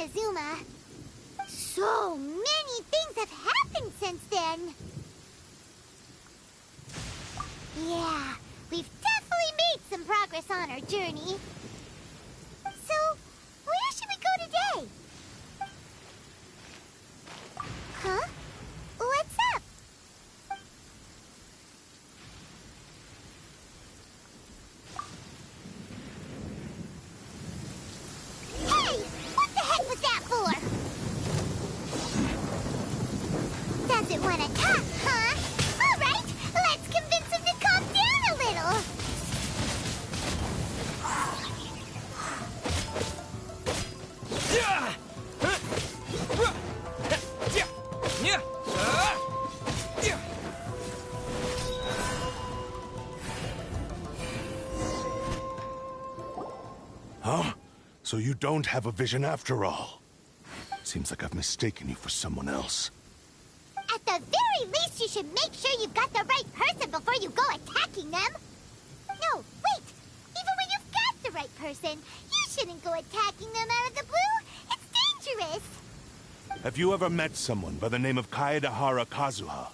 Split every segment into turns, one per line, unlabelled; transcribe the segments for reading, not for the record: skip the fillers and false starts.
Inazuma. So many things have happened since then. Yeah, we've definitely made some progress on our journey. So, where should we go today? Huh? What's up? Hey! What the heck was that for? Doesn't want to talk, huh? All right, let's convince him to calm down a little.
Huh? So you don't have a vision after all? Seems like I've mistaken you for someone else.
At the very least, you should make sure you've got the right person before you go attacking them. No, wait. Even when you've got the right person, you shouldn't go attacking them out of the blue. It's dangerous.
Have you ever met someone by the name of Kaedahara Kazuha?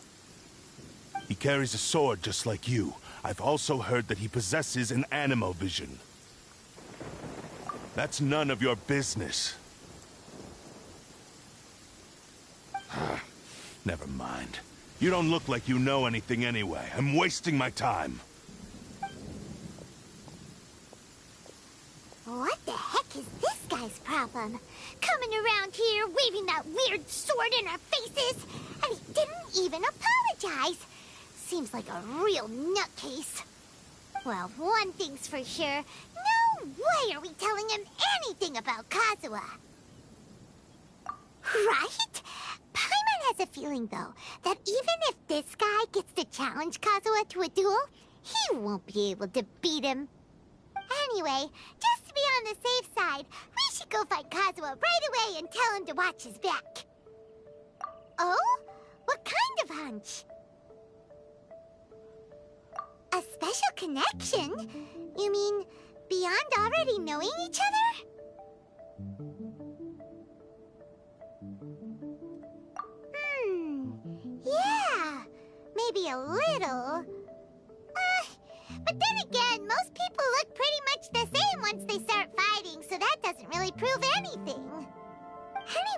He carries a sword just like you. I've also heard that he possesses an animo vision. That's none of your business. Never mind. You don't look like you know anything anyway. I'm wasting my time.
What the heck is this guy's problem? Coming around here, waving that weird sword in our faces, and he didn't even apologize. Seems like a real nutcase. Well, one thing's for sure. No way are we telling him anything about Kazuha. Right? Paimon has a feeling, though, that even if this guy gets to challenge Kazuha to a duel, he won't be able to beat him. Anyway, just to be on the safe side, we should go find Kazuha right away and tell him to watch his back. Oh? What kind of hunch? A special connection? You mean beyond already knowing each other? Yeah, maybe a little. But then again, most people look pretty much the same once they start fighting, so that doesn't really prove anything.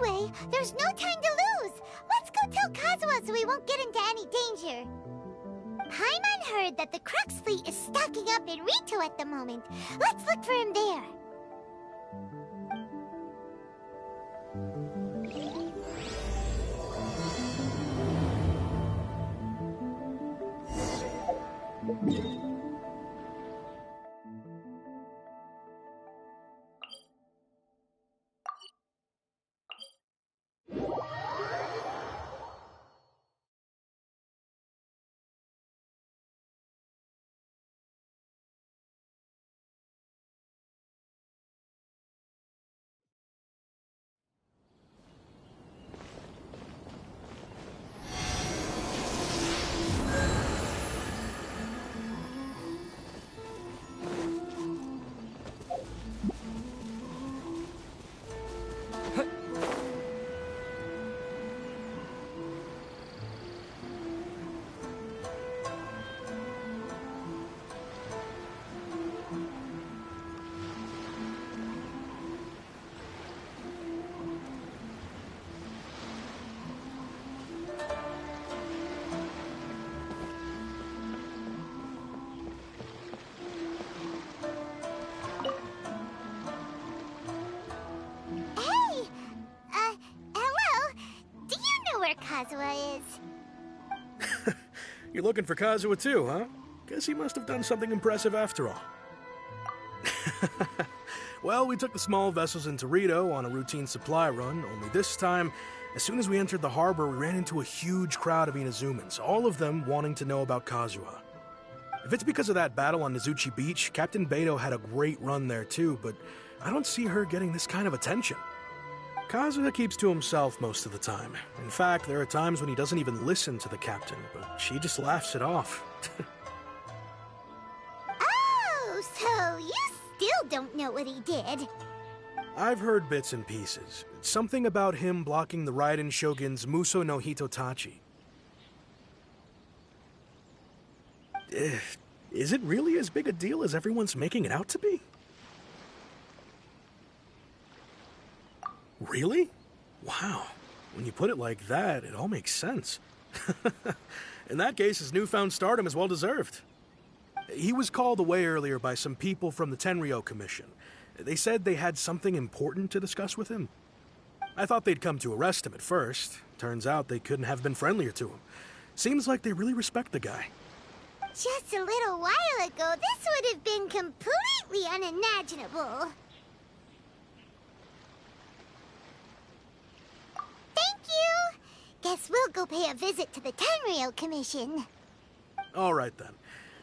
Anyway, there's no time to lose. Let's go tell Kazuha so we won't get into any danger. Paimon heard that the Crux fleet is stocking up in Rito at the moment. Let's look for him there. Kazuha is.
You're looking for Kazuha too, huh? Guess he must have done something impressive after all. Well, we took the small vessels into Rito on a routine supply run, only this time, as soon as we entered the harbor, we ran into a huge crowd of Inazumans, all of them wanting to know about Kazuha. If it's because of that battle on Nizuchi Beach, Captain Beto had a great run there too, but I don't see her getting this kind of attention. Kazuha keeps to himself most of the time. In fact, there are times when he doesn't even listen to the captain, but she just laughs it off.
Oh, so you still don't know what he did?
I've heard bits and pieces. Something about him blocking the Raiden Shogun's Muso no Hitotachi. Is it really as big a deal as everyone's making it out to be? Really? Wow. When you put it like that, it all makes sense. In that case, his newfound stardom is well deserved. He was called away earlier by some people from the Tenryo Commission. They said they had something important to discuss with him. I thought they'd come to arrest him at first. Turns out they couldn't have been friendlier to him. Seems like they really respect the guy.
Just a little while ago, this would have been completely unimaginable. Thank you! Guess we'll go pay a visit to the Tenryo Commission.
All right then.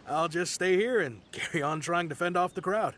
I'll just stay here and carry on trying to fend off the crowd.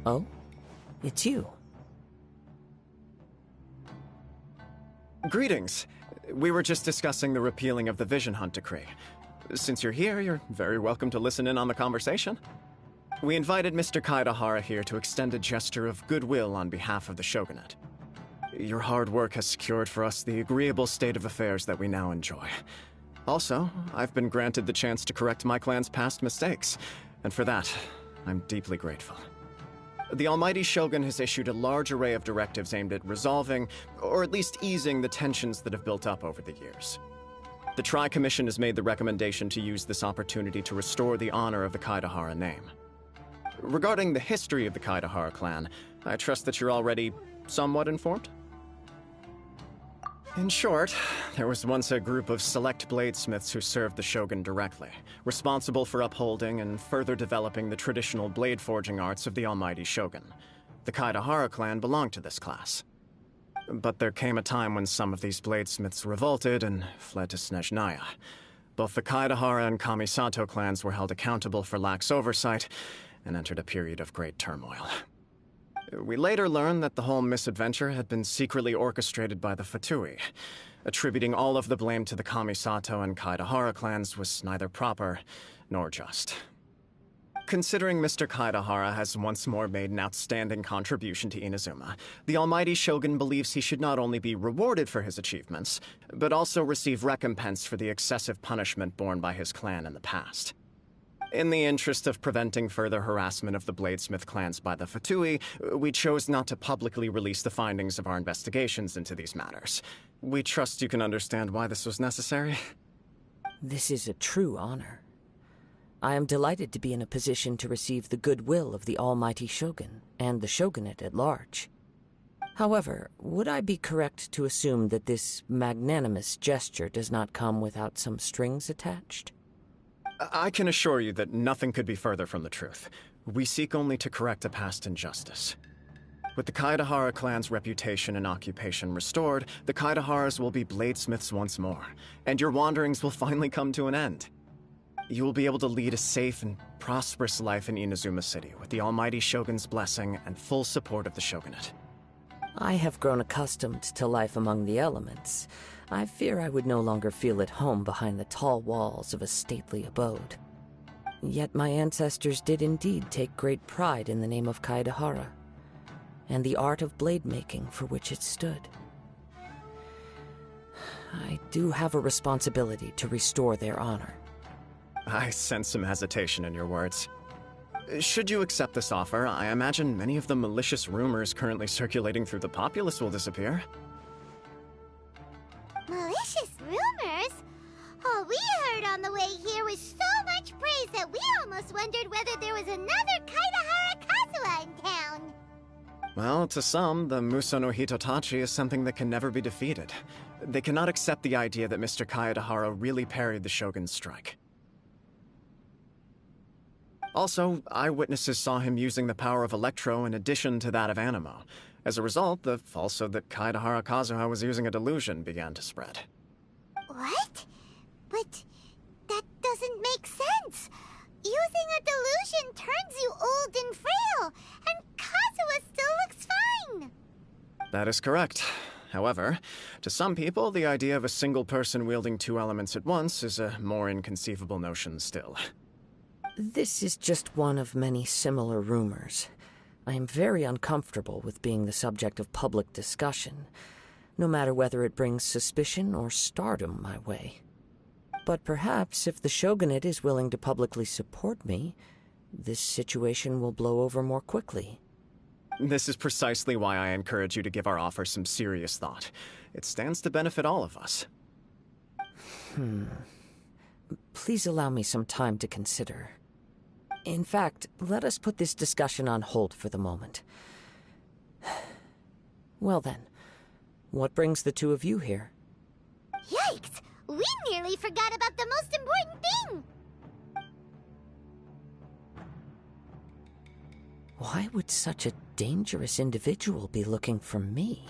Oh? It's you.
Greetings. We were just discussing the repealing of the Vision Hunt Decree. Since you're here, you're very welcome to listen in on the conversation. We invited Mr. Kaedahara here to extend a gesture of goodwill on behalf of the Shogunate. Your hard work has secured for us the agreeable state of affairs that we now enjoy. Also, I've been granted the chance to correct my clan's past mistakes, and for that, I'm deeply grateful. The Almighty Shogun has issued a large array of directives aimed at resolving, or at least easing, the tensions that have built up over the years. The Tri-Commission has made the recommendation to use this opportunity to restore the honor of the Kaedahara name. Regarding the history of the Kaedahara clan, I trust that you're already somewhat informed? In short, there was once a group of select bladesmiths who served the Shogun directly, responsible for upholding and further developing the traditional blade forging arts of the Almighty Shogun. The Kaedahara clan belonged to this class. But there came a time when some of these bladesmiths revolted and fled to Snezhnaya. Both the Kaedahara and Kamisato clans were held accountable for lax oversight and entered a period of great turmoil. We later learned that the whole misadventure had been secretly orchestrated by the Fatui. Attributing all of the blame to the Kamisato and Kaedahara clans was neither proper nor just. Considering Mr. Kaedahara has once more made an outstanding contribution to Inazuma, the Almighty Shogun believes he should not only be rewarded for his achievements, but also receive recompense for the excessive punishment borne by his clan in the past. In the interest of preventing further harassment of the Bladesmith clans by the Fatui, we chose not to publicly release the findings of our investigations into these matters. We trust you can understand why this was necessary.
This is a true honor. I am delighted to be in a position to receive the goodwill of the Almighty Shogun and the Shogunate at large. However, would I be correct to assume that this magnanimous gesture does not come without some strings attached?
I can assure you that nothing could be further from the truth. We seek only to correct a past injustice. With the Kaedahara clan's reputation and occupation restored, the Kaedaharas will be bladesmiths once more, and your wanderings will finally come to an end. You will be able to lead a safe and prosperous life in Inazuma City with the Almighty Shogun's blessing and full support of the Shogunate.
I have grown accustomed to life among the elements. I fear I would no longer feel at home behind the tall walls of a stately abode. Yet my ancestors did indeed take great pride in the name of Kaedahara, and the art of blade making for which it stood. I do have a responsibility to restore their honor.
I sense some hesitation in your words. Should you accept this offer, I imagine many of the malicious rumors currently circulating through the populace will disappear.
Malicious rumors? All we heard on the way here was so much praise that we almost wondered whether there was another Kaedahara Kazuha in town.
Well, to some, the Muso no Hitotachi is something that can never be defeated. They cannot accept the idea that Mr. Kaedahara really parried the Shogun's strike. Also, eyewitnesses saw him using the power of Electro in addition to that of Animo. As a result, the falsehood that Kaedahara Kazuha was using a delusion began to spread.
What? But that doesn't make sense. Using a delusion turns you old and frail, and Kazuha still looks fine.
That is correct. However, to some people, the idea of a single person wielding two elements at once is a more inconceivable notion still.
This is just one of many similar rumors. I am very uncomfortable with being the subject of public discussion, no matter whether it brings suspicion or stardom my way. But perhaps if the Shogunate is willing to publicly support me, this situation will blow over more quickly.
This is precisely why I encourage you to give our offer some serious thought. It stands to benefit all of us.
Please allow me some time to consider. In fact, let us put this discussion on hold for the moment. Well then, what brings the two of you here?
Yikes! We nearly forgot about the most important thing!
Why would such a dangerous individual be looking for me?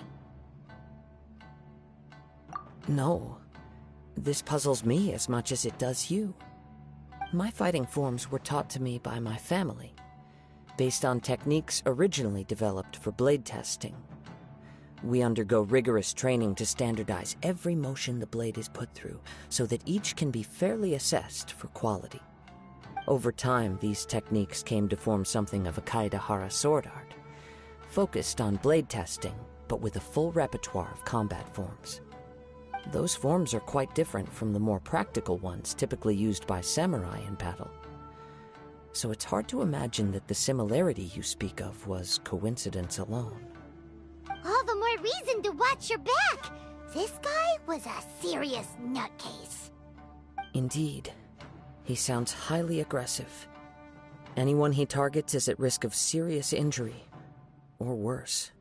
No, this puzzles me as much as it does you. My fighting forms were taught to me by my family, based on techniques originally developed for blade testing. We undergo rigorous training to standardize every motion the blade is put through, so that each can be fairly assessed for quality. Over time, these techniques came to form something of a Kaedahara sword art, focused on blade testing, but with a full repertoire of combat forms. Those forms are quite different from the more practical ones typically used by samurai in battle. So it's hard to imagine that the similarity you speak of was coincidence alone.
All the more reason to watch your back! This guy was a serious nutcase.
Indeed. He sounds highly aggressive. Anyone he targets is at risk of serious injury, or worse.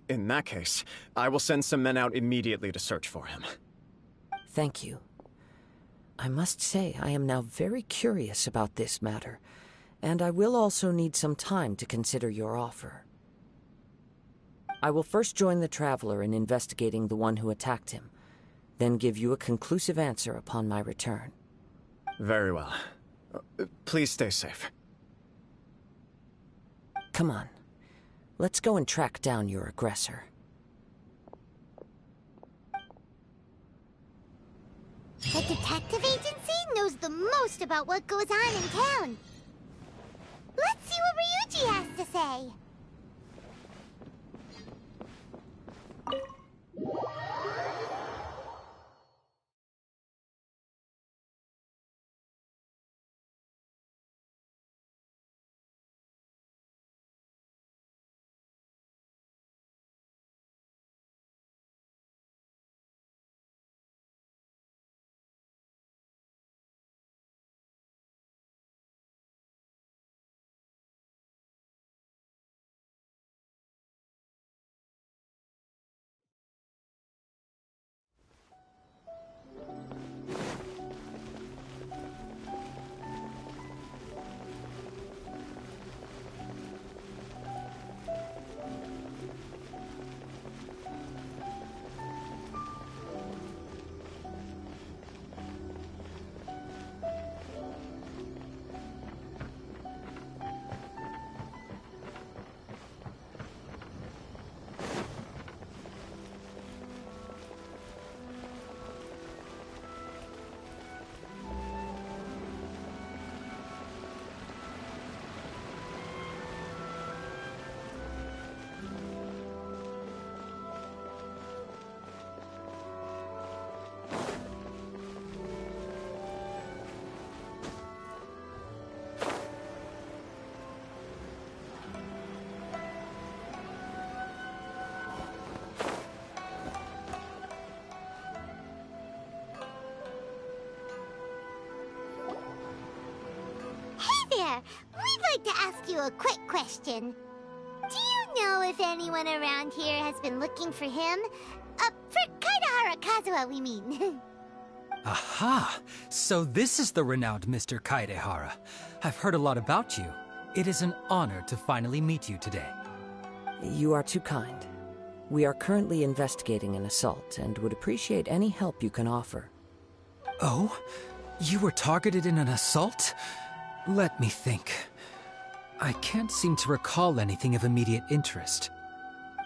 In that case, I will send some men out immediately to search for him.
Thank you. I must say I am now very curious about this matter, and I will also need some time to consider your offer. I will first join the Traveler in investigating the one who attacked him, then give you a conclusive answer upon my return.
Very well. Please stay safe.
Come on. Let's go and track down your aggressor.
The detective agency knows the most about what goes on in town. Let's see what Ryuji has to say. there, we'd like to ask you a quick question. Do you know if anyone around here has been looking for him? For Kaidahara Kazuha, we mean.
Aha! So this is the renowned Mr. Kaidehara. I've heard a lot about you. It is an honor to finally meet you today.
You are too kind. We are currently investigating an assault and would appreciate any help you can offer.
Oh? You were targeted in an assault? Let me think. I can't seem to recall anything of immediate interest.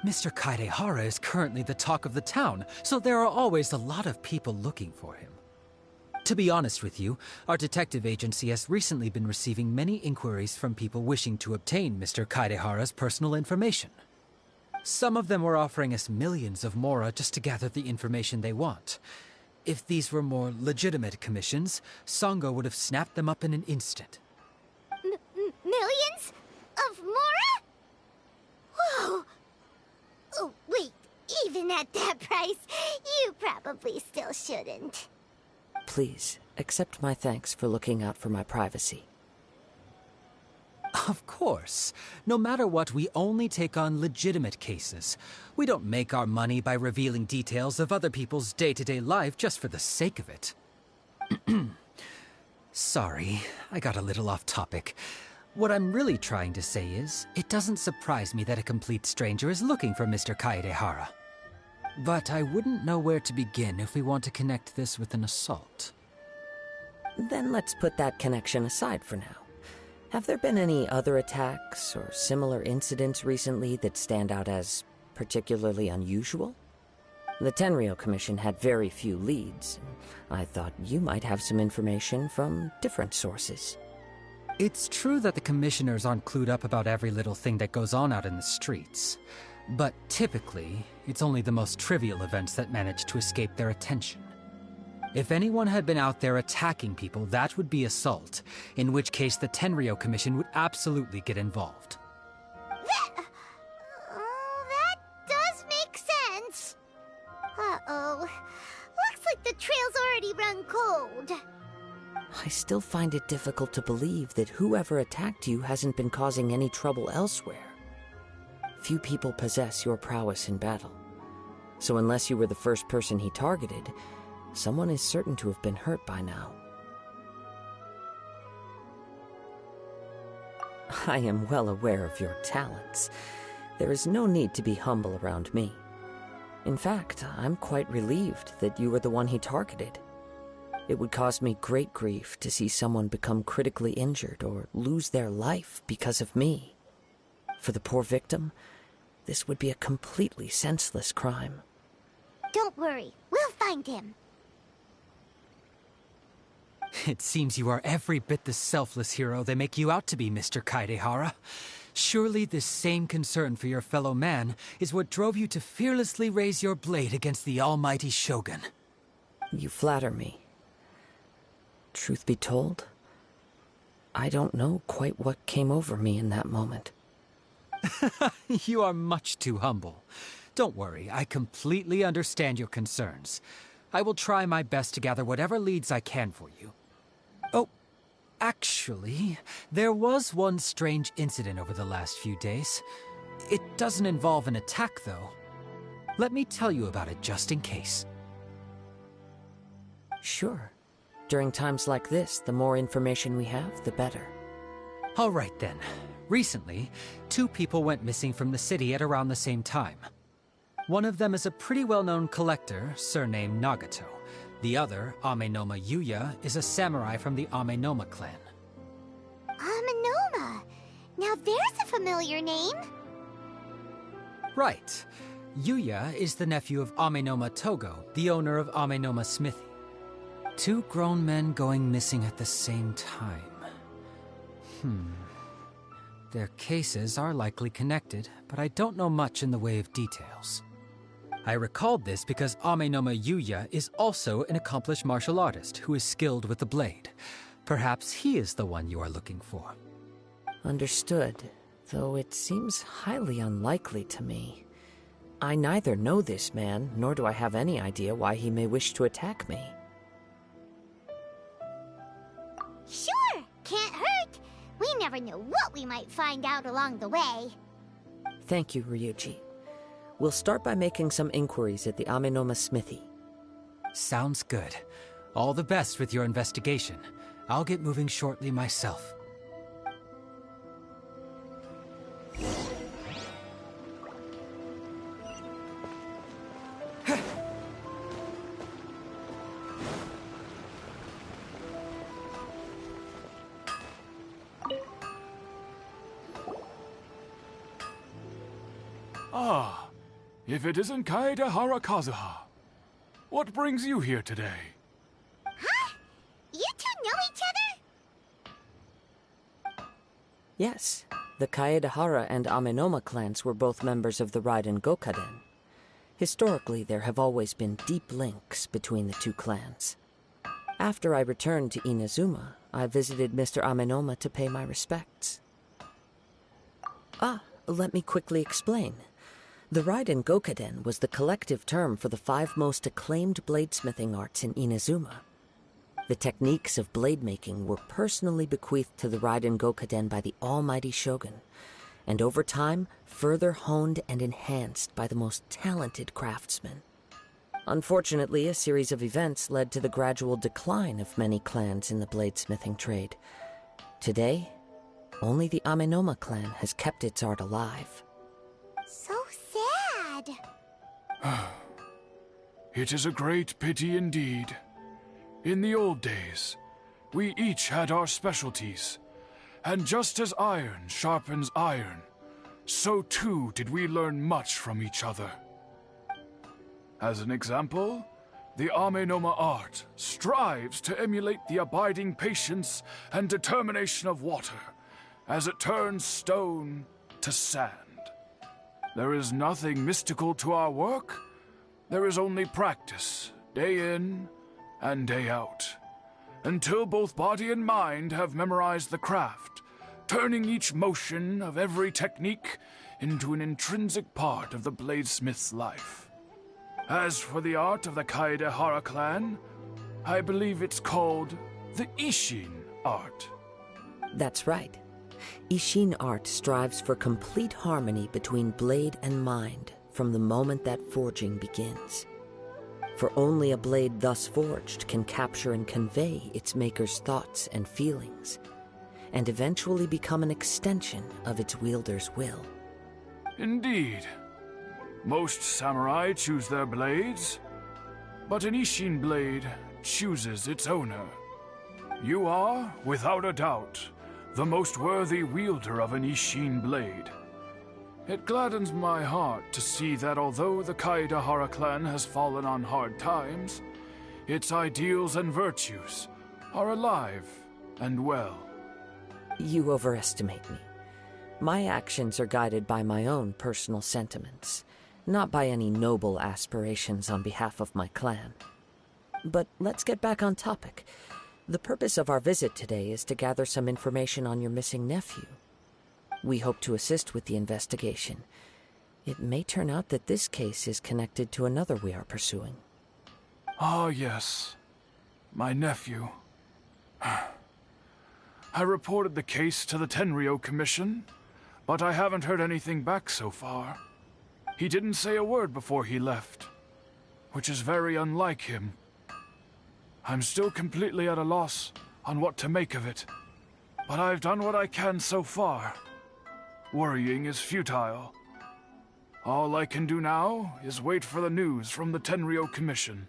Mr. Kaidehara is currently the talk of the town, so there are always a lot of people looking for him. To be honest with you, our detective agency has recently been receiving many inquiries from people wishing to obtain Mr. Kaidehara's personal information. Some of them were offering us millions of mora just to gather the information they want. If these were more legitimate commissions, Sango would have snapped them up in an instant.
Millions? Of mora? Whoa! Oh, wait, even at that price, you probably still shouldn't.
Please, accept my thanks for looking out for my privacy.
Of course. No matter what, we only take on legitimate cases. We don't make our money by revealing details of other people's day-to-day life just for the sake of it. Sorry, I got a little off topic. What I'm really trying to say is, it doesn't surprise me that a complete stranger is looking for Mr. Kaidehara. But I wouldn't know where to begin if we want to connect this with an assault.
Then let's put that connection aside for now. Have there been any other attacks or similar incidents recently that stand out as particularly unusual? The Tenryou Commission had very few leads. I thought you might have some information from different sources.
It's true that the commissioners aren't clued up about every little thing that goes on out in the streets. But typically, it's only the most trivial events that manage to escape their attention. If anyone had been out there attacking people, that would be assault, in which case the Tenryou Commission would absolutely get involved.
That does make sense. Uh-oh. Looks like the trail's already run cold.
I still find it difficult to believe that whoever attacked you hasn't been causing any trouble elsewhere. Few people possess your prowess in battle. So unless you were the first person he targeted, someone is certain to have been hurt by now. I am well aware of your talents. There is no need to be humble around me. In fact, I'm quite relieved that you were the one he targeted. It would cause me great grief to see someone become critically injured or lose their life because of me. For the poor victim, this would be a completely senseless crime.
Don't worry, we'll find him.
It seems you are every bit the selfless hero they make you out to be, Mr. Kaidehara. Surely this same concern for your fellow man is what drove you to fearlessly raise your blade against the almighty Shogun.
You flatter me. Truth be told, I don't know quite what came over me in that moment.
You are much too humble. Don't worry, I completely understand your concerns. I will try my best to gather whatever leads I can for you. Oh, actually, there was one strange incident over the last few days. It doesn't involve an attack, though. Let me tell you about it just in case.
Sure. During times like this, the more information we have, the better.
All right then. Recently, 2 people went missing from the city at around the same time. One of them is a pretty well-known collector, surnamed Nagato. The other, Amenoma Yuya, is a samurai from the Amenoma clan.
Amenoma? Now there's a familiar name.
Right. Yuya is the nephew of Amenoma Togo, the owner of Amenoma Smithy. 2 grown men going missing at the same time. Their cases are likely connected, but I don't know much in the way of details. I recalled this because Amenoma Yuya is also an accomplished martial artist who is skilled with the blade. Perhaps he is the one you are looking for.
Understood, though it seems highly unlikely to me. I neither know this man, nor do I have any idea why he may wish to attack me.
Sure, can't hurt. We We never know what we might find out along the way.
Thank you, Ryuji. We'll start by making some inquiries at the Amenoma smithy.
Sounds good. All the best with your investigation. I'll get moving shortly myself.
Ah, if it isn't Kaedehara Kazuha. What brings you here today?
Huh? You two know each other?
Yes, the Kaedehara and Amenoma clans were both members of the Raiden Gokaden. Historically, there have always been deep links between the two clans. After I returned to Inazuma, I visited Mr. Amenoma to pay my respects. Let me quickly explain. The Raiden Gokaden was the collective term for the 5 most acclaimed bladesmithing arts in Inazuma. The techniques of blade making were personally bequeathed to the Raiden Gokaden by the almighty Shogun, and over time, further honed and enhanced by the most talented craftsmen. Unfortunately, a series of events led to the gradual decline of many clans in the bladesmithing trade. Today, only the Amenoma clan has kept its art alive.
So sad.
It is a great pity indeed. In the old days, we each had our specialties, and just as iron sharpens iron, so too did we learn much from each other. As an example, the Amenoma art strives to emulate the abiding patience and determination of water as it turns stone to sand. There is nothing mystical to our work. There is only practice, day in and day out, until both body and mind have memorized the craft, turning each motion of every technique into an intrinsic part of the bladesmith's life. As for the art of the Kaedehara clan, I believe it's called the Ishin art.
That's right. Ishin art strives for complete harmony between blade and mind from the moment that forging begins. For only a blade thus forged can capture and convey its maker's thoughts and feelings, and eventually become an extension of its wielder's will.
Indeed. Most samurai choose their blades, but an Ishin blade chooses its owner. You are, without a doubt, the most worthy wielder of an Ishin blade. It gladdens my heart to see that although the Kaedehara clan has fallen on hard times, its ideals and virtues are alive and well.
You overestimate me. My actions are guided by my own personal sentiments, not by any noble aspirations on behalf of my clan. But let's get back on topic. The purpose of our visit today is to gather some information on your missing nephew. We hope to assist with the investigation. It may turn out that this case is connected to another we are pursuing.
Ah, yes. My nephew. I reported the case to the Tenryo Commission, but I haven't heard anything back so far. He didn't say a word before he left, which is very unlike him. I'm still completely at a loss on what to make of it, but I've done what I can so far. Worrying is futile. All I can do now is wait for the news from the Tenryo Commission.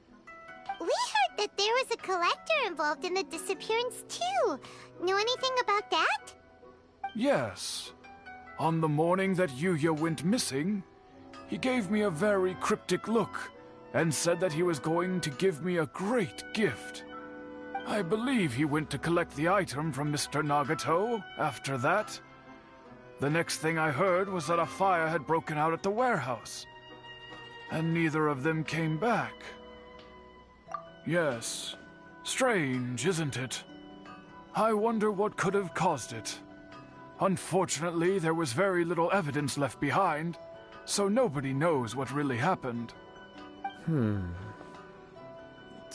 We heard that there was a collector involved in the disappearance too. Know anything about that?
Yes. On the morning that Yuya went missing, he gave me a very cryptic look and said that he was going to give me a great gift. I believe he went to collect the item from Mr. Nagato after that. The next thing I heard was that a fire had broken out at the warehouse, and neither of them came back. Yes, strange, isn't it? I wonder what could have caused it. Unfortunately, there was very little evidence left behind, so nobody knows what really happened.
Do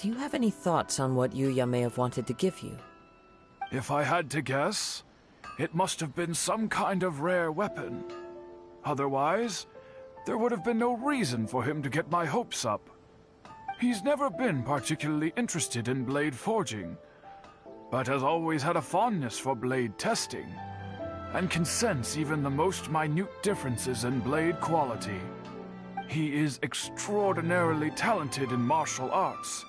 you have any thoughts on what Yuya may have wanted to give you?
If I had to guess, It must have been some kind of rare weapon. Otherwise, there would have been no reason for him to get my hopes up. He's never been particularly interested in blade forging, but has always had a fondness for blade testing, and can sense even the most minute differences in blade quality. He is extraordinarily talented in martial arts,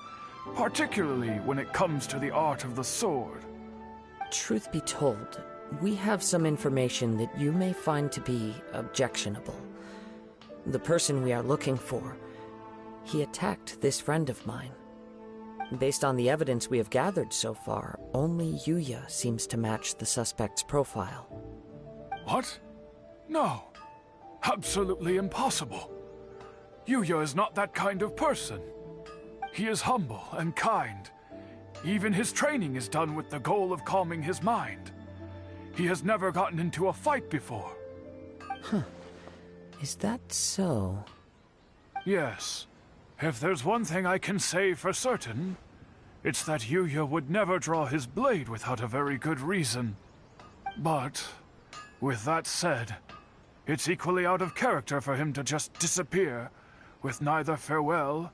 particularly when it comes to the art of the sword.
Truth be told, we have some information that you may find to be objectionable. The person we are looking for, he attacked this friend of mine. Based on the evidence we have gathered so far, only Yuya seems to match the suspect's profile.
What? No. Absolutely impossible. Yuya is not that kind of person. He is humble and kind. Even his training is done with the goal of calming his mind. He has never gotten into a fight before.
Huh. Is that so?
Yes. If there's one thing I can say for certain, it's that Yuya would never draw his blade without a very good reason. But, with that said, it's equally out of character for him to just disappear, with neither farewell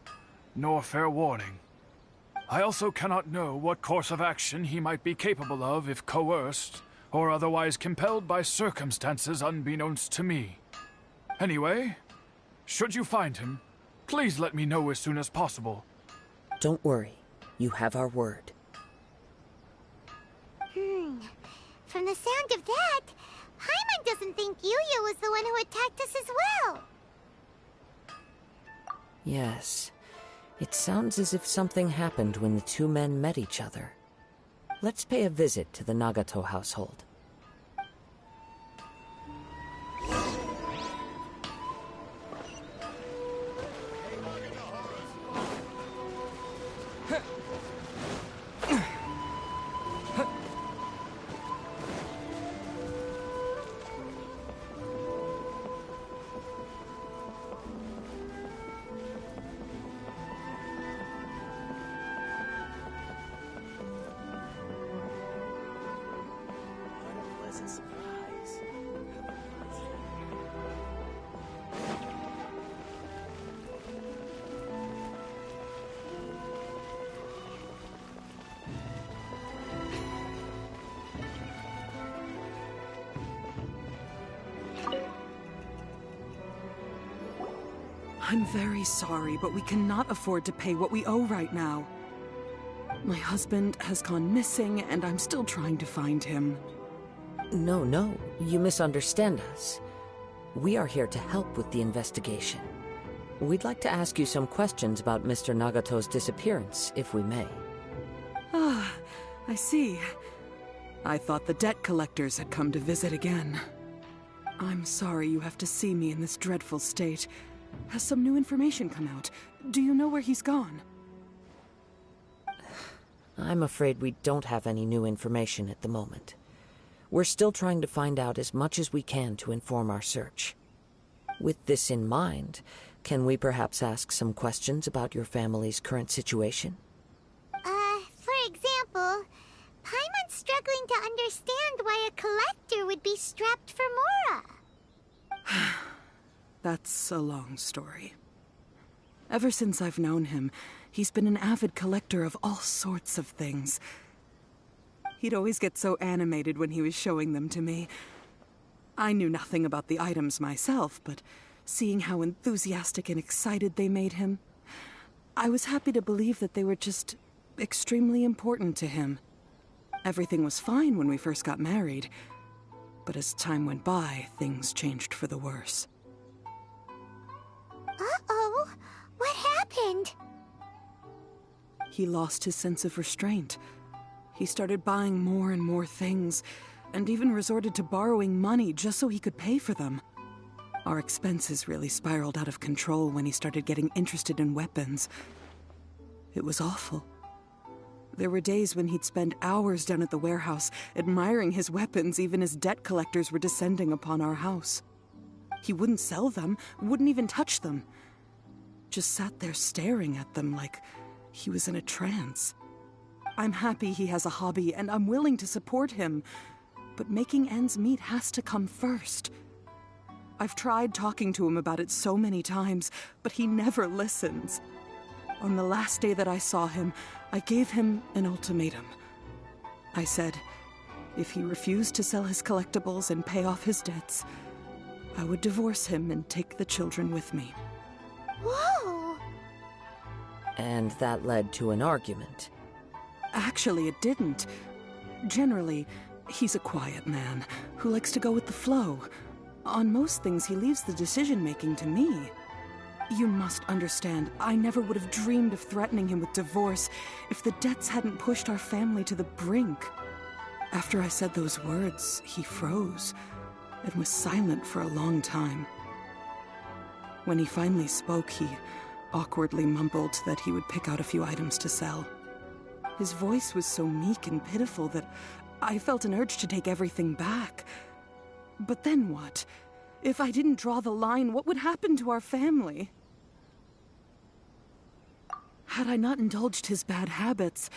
nor fair warning. I also cannot know what course of action he might be capable of if coerced, or otherwise compelled by circumstances unbeknownst to me. Anyway, should you find him, please let me know as soon as possible.
Don't worry. You have our word.
From the sound of that, Paimon doesn't think Yuya was the one who attacked us as well.
Yes. It sounds as if something happened when the two men met each other. Let's pay a visit to the Nagato household.
I'm very sorry, but we cannot afford to pay what we owe right now. My husband has gone missing, and I'm still trying to find him.
No, you misunderstand us. We are here to help with the investigation. We'd like to ask you some questions about Mr. Nagato's disappearance, if we may.
Ah, I see. I thought the debt collectors had come to visit again. I'm sorry you have to see me in this dreadful state. Has some new information come out? Do you know where he's gone?
I'm afraid we don't have any new information at the moment. We're still trying to find out as much as we can to inform our search. With this in mind, can we perhaps ask some questions about your family's current situation?
For example, Paimon's struggling to understand why a collector would be strapped for Mora.
That's a long story. Ever since I've known him, he's been an avid collector of all sorts of things. He'd always get so animated when he was showing them to me. I knew nothing about the items myself, but seeing how enthusiastic and excited they made him, I was happy to believe that they were just extremely important to him. Everything was fine when we first got married, but as time went by, things changed for the worse.
Uh-oh, what happened?
He lost his sense of restraint. He started buying more and more things, and even resorted to borrowing money just so he could pay for them. Our expenses really spiraled out of control when he started getting interested in weapons. It was awful. There were days when he'd spend hours down at the warehouse, admiring his weapons even as debt collectors were descending upon our house. He wouldn't sell them, wouldn't even touch them. Just sat there staring at them like he was in a trance. I'm happy he has a hobby, and I'm willing to support him. but making ends meet has to come first. I've tried talking to him about it so many times, but he never listens. On the last day that I saw him, I gave him an ultimatum. I said, if he refused to sell his collectibles and pay off his debts, I would divorce him and take the children with me.
Whoa!
And that led to an argument.
Actually, it didn't. Generally, he's a quiet man who likes to go with the flow. On most things, he leaves the decision-making to me. You must understand, I never would have dreamed of threatening him with divorce if the debts hadn't pushed our family to the brink. After I said those words, he froze and was silent for a long time. When he finally spoke, he awkwardly mumbled that he would pick out a few items to sell. His voice was so meek and pitiful that I felt an urge to take everything back. But then what? If I didn't draw the line, what would happen to our family? Had I not indulged his bad habits,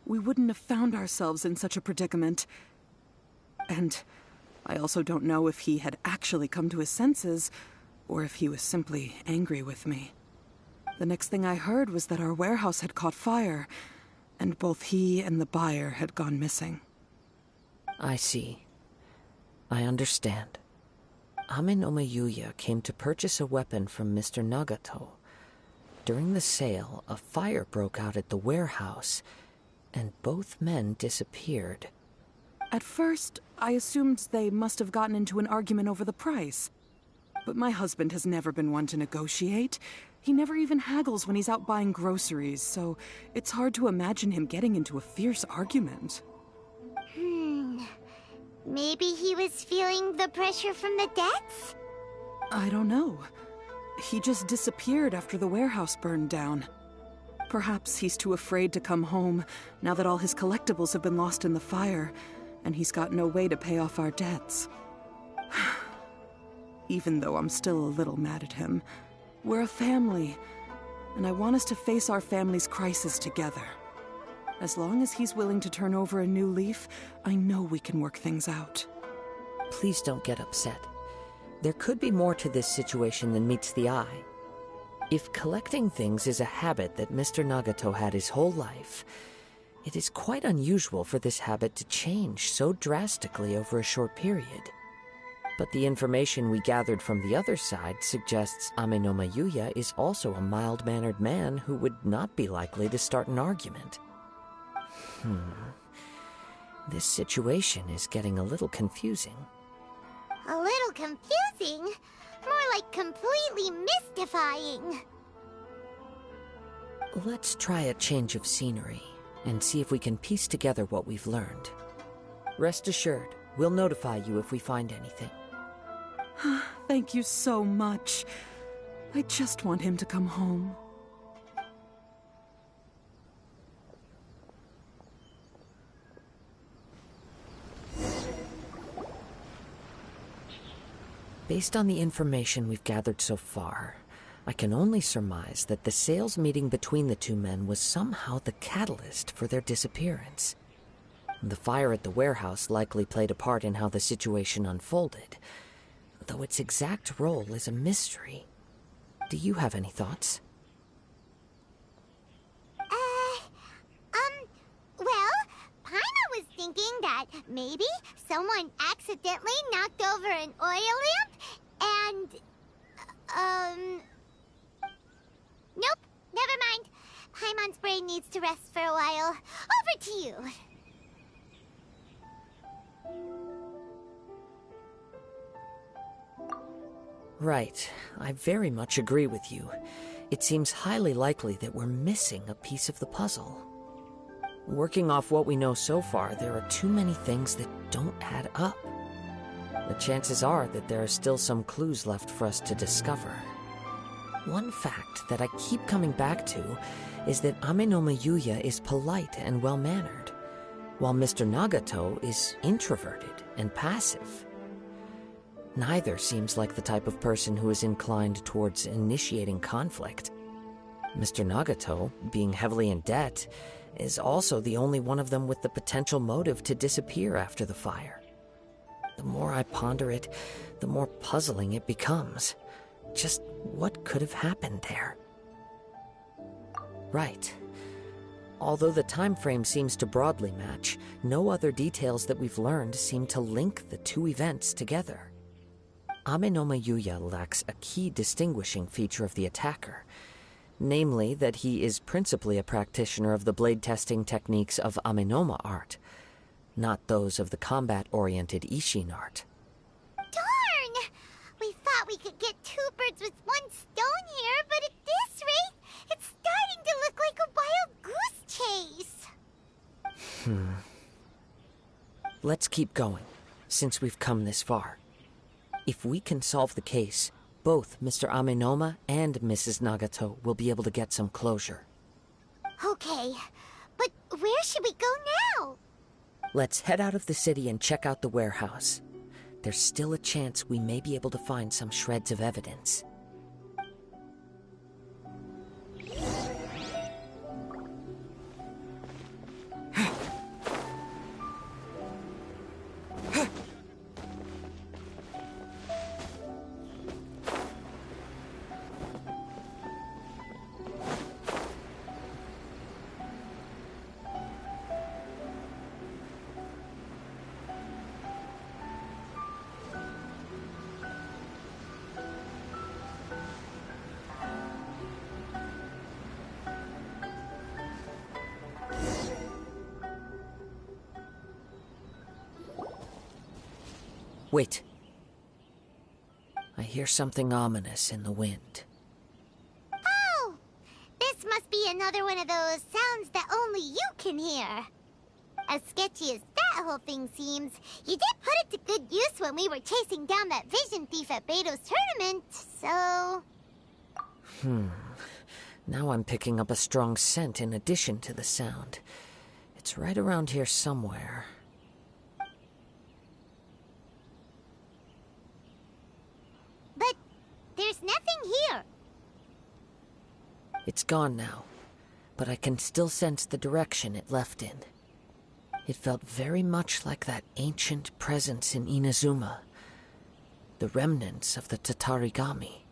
we wouldn't have found ourselves in such a predicament. And I also don't know if he had actually come to his senses, or if he was simply angry with me. The next thing I heard was that our warehouse had caught fire, and both he and the buyer had gone missing.
I see. I understand. Ame no Mayuya came to purchase a weapon from Mr. Nagato. During the sale, a fire broke out at the warehouse, and both men disappeared.
At first, I assumed they must have gotten into an argument over the price. But my husband has never been one to negotiate. He never even haggles when he's out buying groceries, so it's hard to imagine him getting into a fierce argument.
Maybe he was feeling the pressure from the debts?
I don't know. He just disappeared after the warehouse burned down. Perhaps he's too afraid to come home now that all his collectibles have been lost in the fire, and he's got no way to pay off our debts. Even though I'm still a little mad at him, we're a family, and I want us to face our family's crisis together. As long as he's willing to turn over a new leaf, I know we can work things out.
Please don't get upset. There could be more to this situation than meets the eye. If collecting things is a habit that Mr. Nagato had his whole life, it is quite unusual for this habit to change so drastically over a short period. But the information we gathered from the other side suggests Ame no Mayuya is also a mild-mannered man who would not be likely to start an argument. This situation is getting a little confusing.
A little confusing? More like completely mystifying.
Let's try a change of scenery and see if we can piece together what we've learned. Rest assured, we'll notify you if we find anything.
Thank you so much. I just want him to come home.
Based on the information we've gathered so far, I can only surmise that the sales meeting between the two men was somehow the catalyst for their disappearance. The fire at the warehouse likely played a part in how the situation unfolded, though its exact role is a mystery. Do you have any thoughts?
Well, Paimon was thinking that maybe someone accidentally knocked over an oil lamp and, nope, never mind. Paimon's brain needs to rest for a while. Over to you.
Right. I very much agree with you. It seems highly likely that we're missing a piece of the puzzle. Working off what we know so far, there are too many things that don't add up. The chances are that there are still some clues left for us to discover. One fact that I keep coming back to is that Ame no Mayuya is polite and well-mannered, while Mr. Nagato is introverted and passive. Neither seems like the type of person who is inclined towards initiating conflict. Mr. Nagato, being heavily in debt, is also the only one of them with the potential motive to disappear after the fire. The more I ponder it, the more puzzling it becomes. Just what could have happened there? Right. Although the time frame seems to broadly match, no other details that we've learned seem to link the two events together. Amenoma Yuya lacks a key distinguishing feature of the attacker, namely that he is principally a practitioner of the blade testing techniques of Amenoma art, not those of the combat-oriented Ishin art.
Darn! We thought we could get two birds with one stone here, but at this rate, it's starting to look like a wild goose chase.
Let's keep going, since we've come this far. If we can solve the case, both Mr. Amenoma and Mrs. Nagato will be able to get some closure.
Okay, but where should we go now?
Let's head out of the city and check out the warehouse. There's still a chance we may be able to find some shreds of evidence. Wait. I hear something ominous in the wind.
Oh! This must be another one of those sounds that only you can hear. As sketchy as that whole thing seems, you did put it to good use when we were chasing down that vision thief at Beto's tournament, so...
Now I'm picking up a strong scent in addition to the sound. It's right around here somewhere.
But there's nothing here.
It's gone now, but I can still sense the direction it left in. It felt very much like that ancient presence in Inazuma, the remnants of the Tatarigami.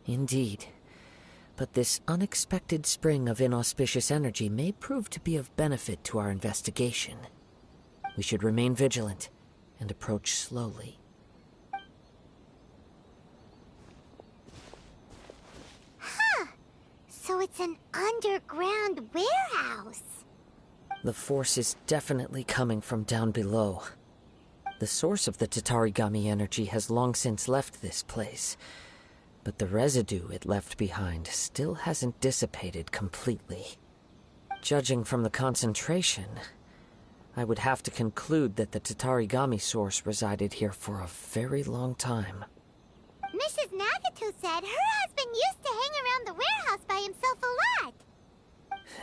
Indeed, but this unexpected spring of inauspicious energy may prove to be of benefit to our investigation. We should remain vigilant and approach slowly.
So it's an underground warehouse.
The force is definitely coming from down below. The source of the Tatarigami energy has long since left this place, but the residue it left behind still hasn't dissipated completely. Judging from the concentration, I would have to conclude that the Tatarigami source resided here for a very long time.
Mrs. Nagato said her husband used to hang around the warehouse by himself a lot.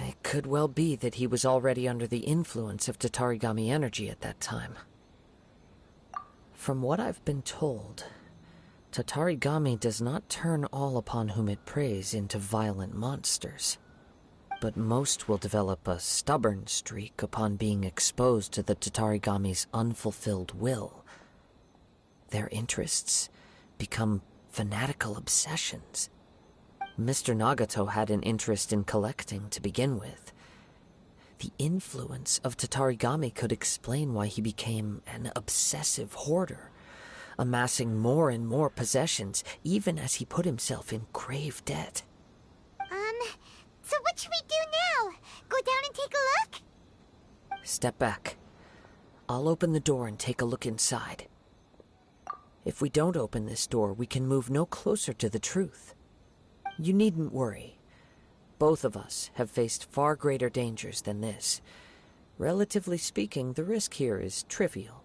It could well be that he was already under the influence of Tatarigami energy at that time. From what I've been told, Tatarigami does not turn all upon whom it preys into violent monsters, but most will develop a stubborn streak upon being exposed to the Tatarigami's unfulfilled will. Their interests become fanatical obsessions. Mr. Nagato had an interest in collecting to begin with. The influence of Tatarigami could explain why he became an obsessive hoarder, amassing more and more possessions even as he put himself in grave debt.
So what should we do now? Go down and take a look?
Step back. I'll open the door and take a look inside. If we don't open this door, we can move no closer to the truth. You needn't worry. Both of us have faced far greater dangers than this. Relatively speaking, the risk here is trivial.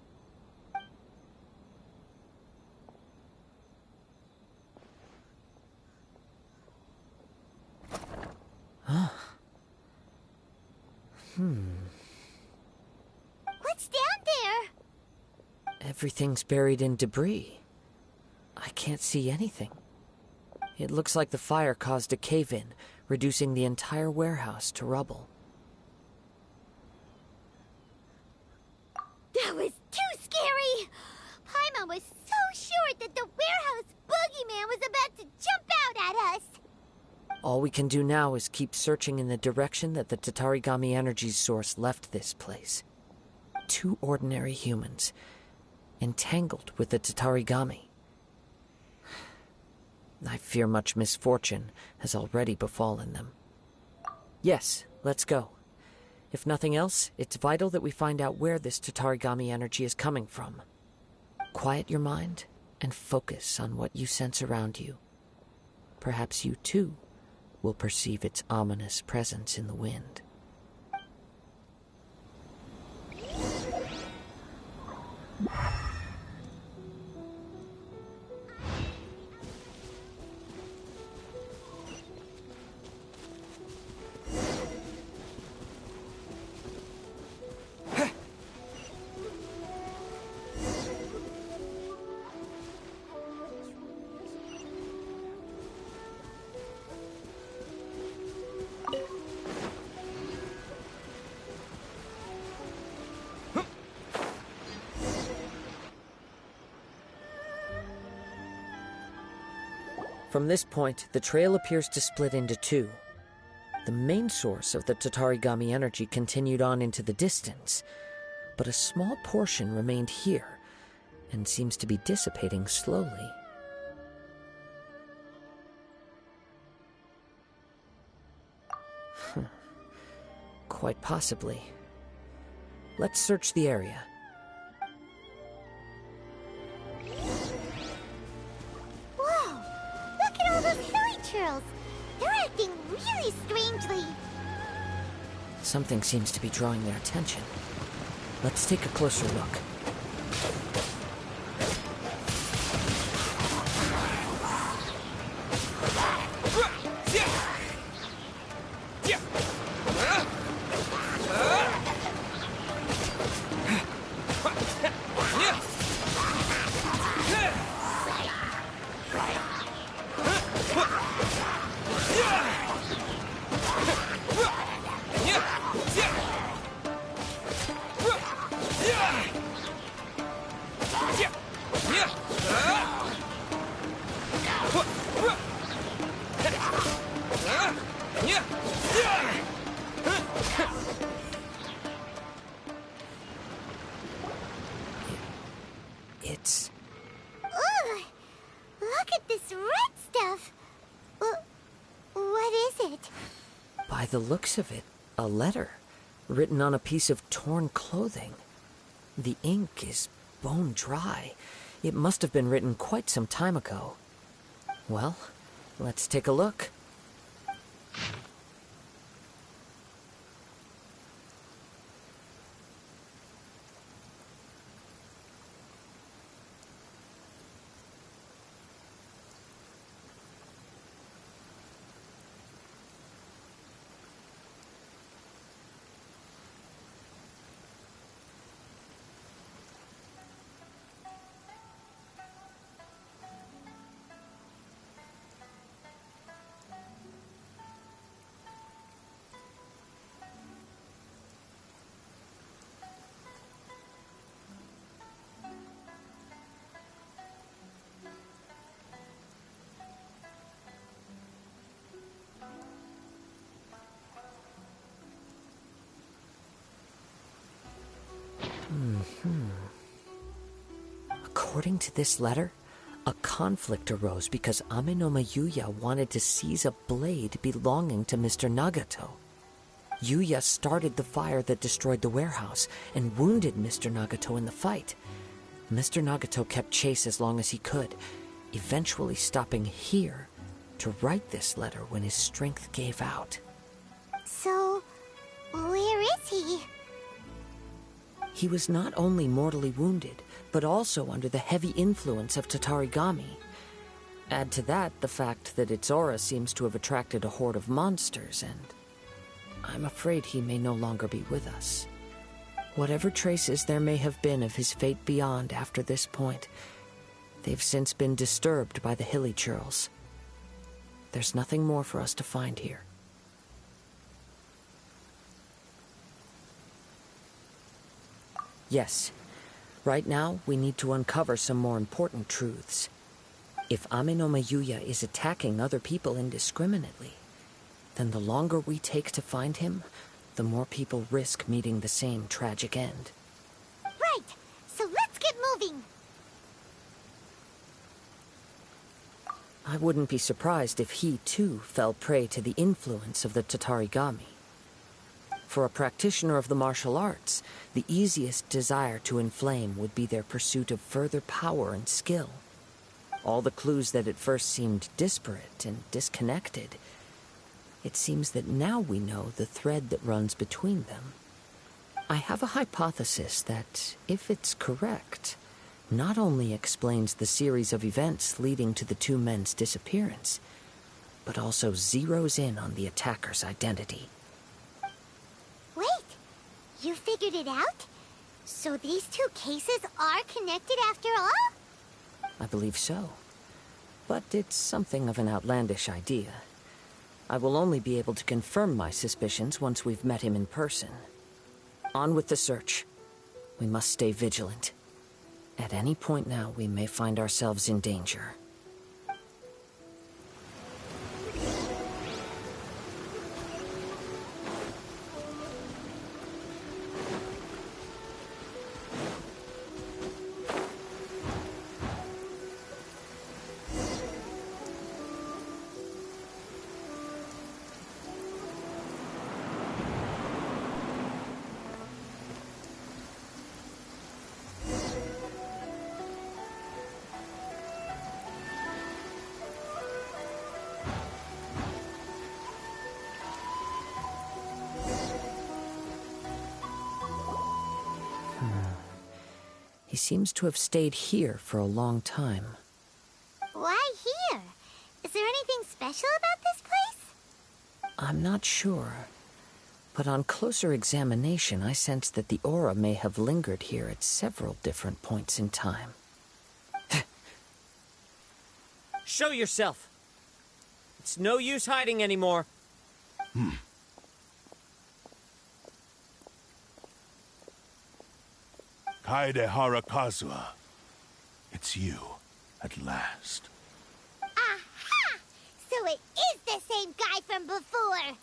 What's down there?
Everything's buried in debris. I can't see anything. It looks like the fire caused a cave-in, reducing the entire warehouse to rubble.
That
All we can do now is keep searching in the direction that the Tatarigami energy source left this place. 2 ordinary humans, entangled with the Tatarigami. I fear much misfortune has already befallen them. Yes, let's go. If nothing else, it's vital that we find out where this Tatarigami energy is coming from. Quiet your mind and focus on what you sense around you. Perhaps you, too, will perceive its ominous presence in the wind. From this point, the trail appears to split into 2. The main source of the Tatarigami energy continued on into the distance, but a small portion remained here, and seems to be dissipating slowly. Quite possibly. Let's search the area.
They're acting really strangely.
Something seems to be drawing their attention. Let's take a closer look.
It's... Ugh! Look at this red stuff! What is it?
By the looks of it, a letter, written on a piece of torn clothing. The ink is bone dry. It must have been written quite some time ago. Well, let's take a look. According to this letter, a conflict arose because Amenoma Yuya wanted to seize a blade belonging to Mr. Nagato. Yuya started the fire that destroyed the warehouse and wounded Mr. Nagato in the fight. Mr. Nagato kept chase as long as he could, eventually stopping here to write this letter when his strength gave out.
So, where is he?
He was not only mortally wounded, but also under the heavy influence of Tatarigami. Add to that the fact that its aura seems to have attracted a horde of monsters, and I'm afraid he may no longer be with us. Whatever traces there may have been of his fate beyond after this point, they've since been disturbed by the hilly churls. There's nothing more for us to find here. Yes, right now we need to uncover some more important truths. If Amenoma Yuya is attacking other people indiscriminately, then the longer we take to find him, the more people risk meeting the same tragic end.
Right, so let's get moving.
I wouldn't be surprised if he, too, fell prey to the influence of the Tatarigami. For a practitioner of the martial arts, the easiest desire to inflame would be their pursuit of further power and skill. All the clues that at first seemed disparate and disconnected, it seems that now we know the thread that runs between them. I have a hypothesis that, if it's correct, not only explains the series of events leading to the two men's disappearance, but also zeroes in on the attacker's identity.
Wait, you figured it out? So these two cases are connected after all?
I believe so. But it's something of an outlandish idea. I will only be able to confirm my suspicions once we've met him in person. On with the search. We must stay vigilant. At any point now, we may find ourselves in danger. He seems to have stayed here for a long time.
Why here? Is there anything special about this place?
I'm not sure. But on closer examination, I sense that the aura may have lingered here at several different points in time.
Show yourself! It's no use hiding anymore.
Kaedehara Kazuha. It's you, at last.
Aha! So it is the same guy from before!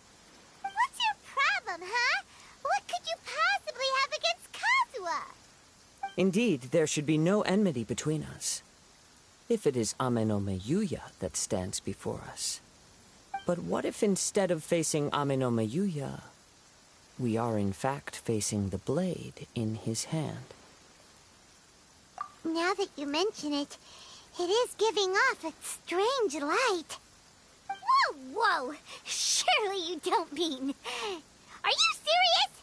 What's your problem, huh? What could you possibly have against Kazuha?
Indeed, there should be no enmity between us. If it is Ame no Meyuya that stands before us. But what if instead of facing Ame no Meyuya, we are in fact facing the blade in his hand?
Now that you mention it, it is giving off a strange light. Whoa, whoa! Surely you don't mean... Are you serious?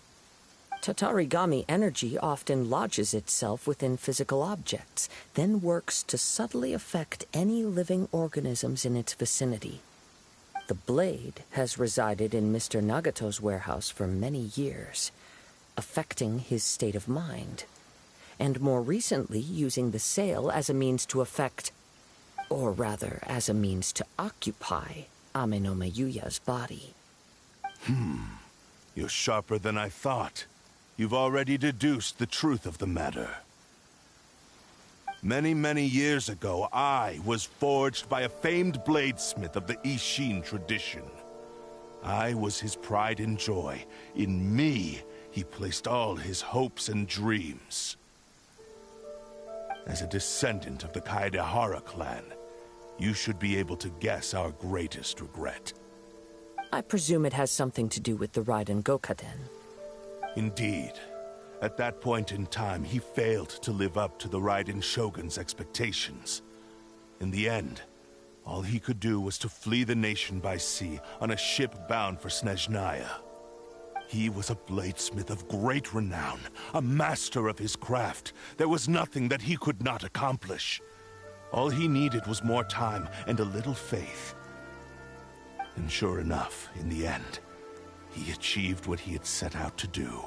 Tatarigami energy often lodges itself within physical objects, then works to subtly affect any living organisms in its vicinity. The blade has resided in Mr. Nagato's warehouse for many years, affecting his state of mind, and more recently using the sale as a means to affect, or rather, as a means to occupy, Ame no Meyuya's body.
You're sharper than I thought. You've already deduced the truth of the matter. Many, many years ago, I was forged by a famed bladesmith of the Ishin tradition. I was his pride and joy. In me, he placed all his hopes and dreams. As a descendant of the Kaedehara clan, you should be able to guess our greatest regret.
I presume it has something to do with the Raiden Gokaden.
Indeed. At that point in time, he failed to live up to the Raiden Shogun's expectations. In the end, all he could do was to flee the nation by sea on a ship bound for Snezhnaya. He was a bladesmith of great renown, a master of his craft. There was nothing that he could not accomplish. All he needed was more time and a little faith. And sure enough, in the end, he achieved what he had set out to do.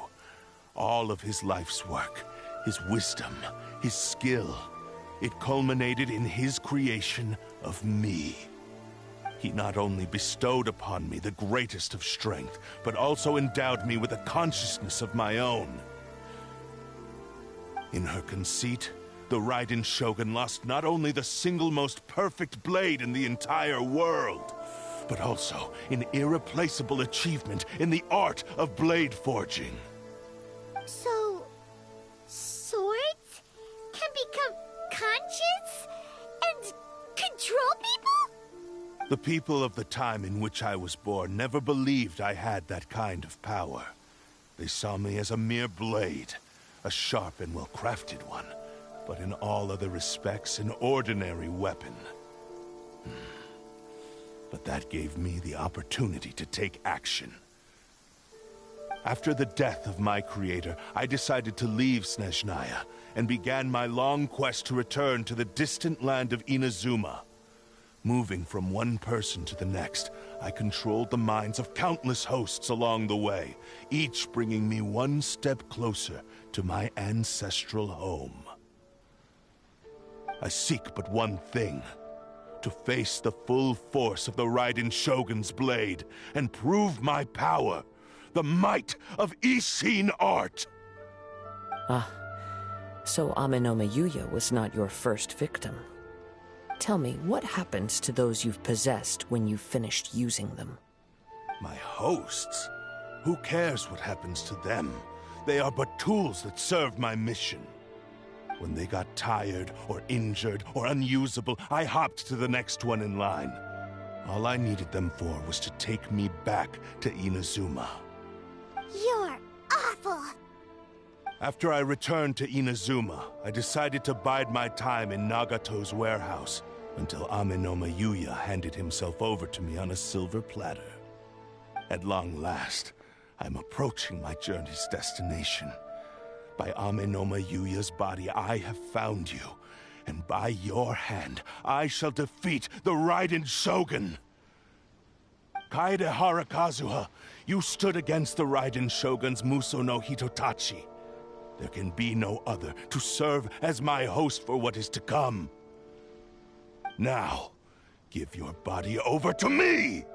All of his life's work, his wisdom, his skill, it culminated in his creation of me. He not only bestowed upon me the greatest of strength, but also endowed me with a consciousness of my own. In her conceit, the Raiden Shogun lost not only the single most perfect blade in the entire world, but also an irreplaceable achievement in the art of blade forging.
So, swords can become conscious and control people?
The people of the time in which I was born never believed I had that kind of power. They saw me as a mere blade, a sharp and well-crafted one, but in all other respects an ordinary weapon. But that gave me the opportunity to take action. After the death of my creator, I decided to leave Snezhnaya and began my long quest to return to the distant land of Inazuma. Moving from one person to the next, I controlled the minds of countless hosts along the way, each bringing me one step closer to my ancestral home. I seek but one thing: to face the full force of the Raiden Shogun's blade and prove my power, the might of Ishin art.
So Amenoma Yuya was not your first victim. Tell me, what happens to those you've possessed when you've finished using them?
My hosts? Who cares what happens to them? They are but tools that serve my mission. When they got tired, or injured, or unusable, I hopped to the next one in line. All I needed them for was to take me back to Inazuma.
You're awful!
After I returned to Inazuma, I decided to bide my time in Nagato's warehouse until Amenoma Yuya handed himself over to me on a silver platter. At long last, I'm approaching my journey's destination. By Amenoma Yuya's body, I have found you, and by your hand, I shall defeat the Raiden Shogun. Kaedehara Kazuha, you stood against the Raiden Shogun's Muso no Hitotachi. There can be no other to serve as my host for what is to come. Now, give your body over to me!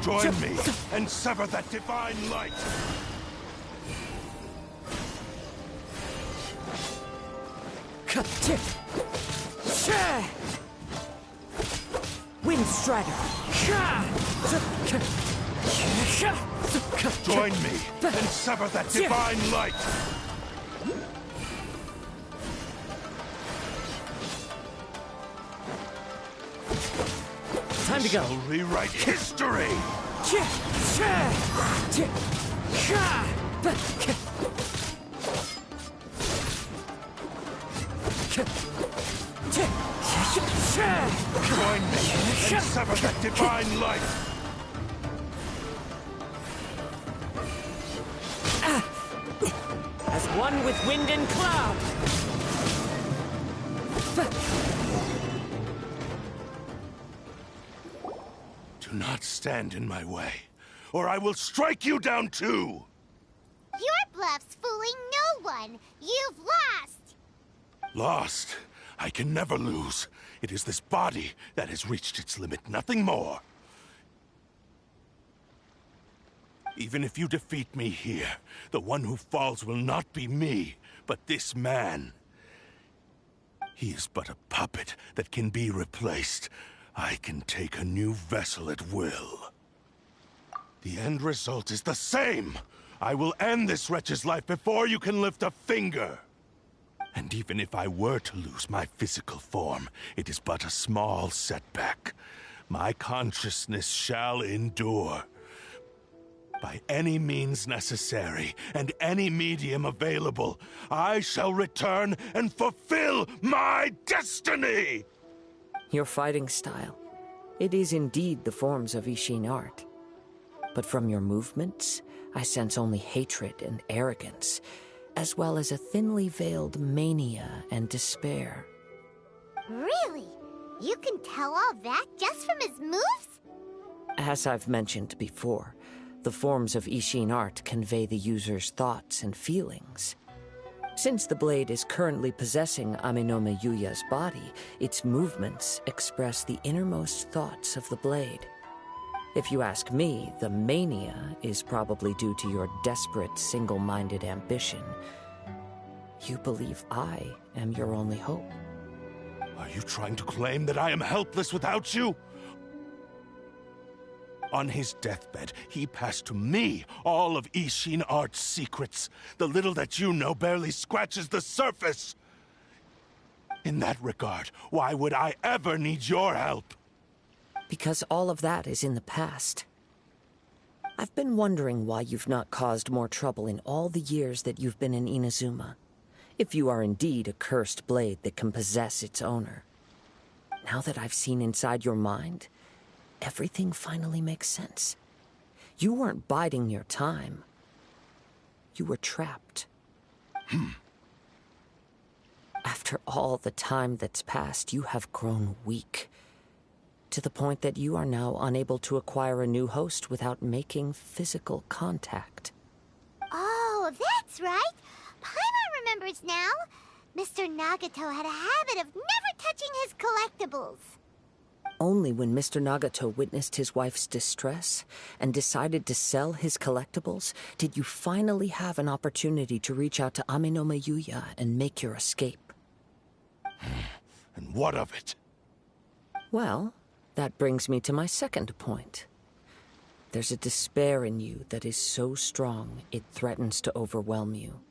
Join me and sever that divine light!
Wind Strider!
Join me and sever that divine light!
Time to go.
Shall rewrite history! Join me and sever that divine light!
As one with wind and cloud!
Do not stand in my way, or I will strike you down too!
Your bluff's fooling no one! You've lost!
Lost? I can never lose. It is this body that has reached its limit, nothing more. Even if you defeat me here, the one who falls will not be me, but this man. He is but a puppet that can be replaced. I can take a new vessel at will. The end result is the same! I will end this wretch's life before you can lift a finger! And even if I were to lose my physical form, it is but a small setback. My consciousness shall endure. By any means necessary, and any medium available, I shall return and fulfill my destiny!
Your fighting style. It is indeed the forms of Ishin art. But from your movements, I sense only hatred and arrogance, as well as a thinly veiled mania and despair.
Really? You can tell all that just from his moves?
As I've mentioned before, the forms of Ishin art convey the user's thoughts and feelings. Since the blade is currently possessing Aminome Yuya's body, its movements express the innermost thoughts of the blade. If you ask me, the mania is probably due to your desperate, single-minded ambition. You believe I am your only hope.
Are you trying to claim that I am helpless without you? On his deathbed, he passed to me all of Ishin Art's secrets. The little that you know barely scratches the surface. In that regard, why would I ever need your help?
Because all of that is in the past. I've been wondering why you've not caused more trouble in all the years that you've been in Inazuma. If you are indeed a cursed blade that can possess its owner. Now that I've seen inside your mind, everything finally makes sense. You weren't biding your time. You were trapped. After all the time that's passed, you have grown weak. To the point that you are now unable to acquire a new host without making physical contact.
Oh, that's right. Paimon remembers now. Mr. Nagato had a habit of never touching his collectibles.
Only when Mr. Nagato witnessed his wife's distress and decided to sell his collectibles did you finally have an opportunity to reach out to Aminome Yuya and make your escape.
And what of it?
Well, that brings me to my second point. There's a despair in you that is so strong it threatens to overwhelm you.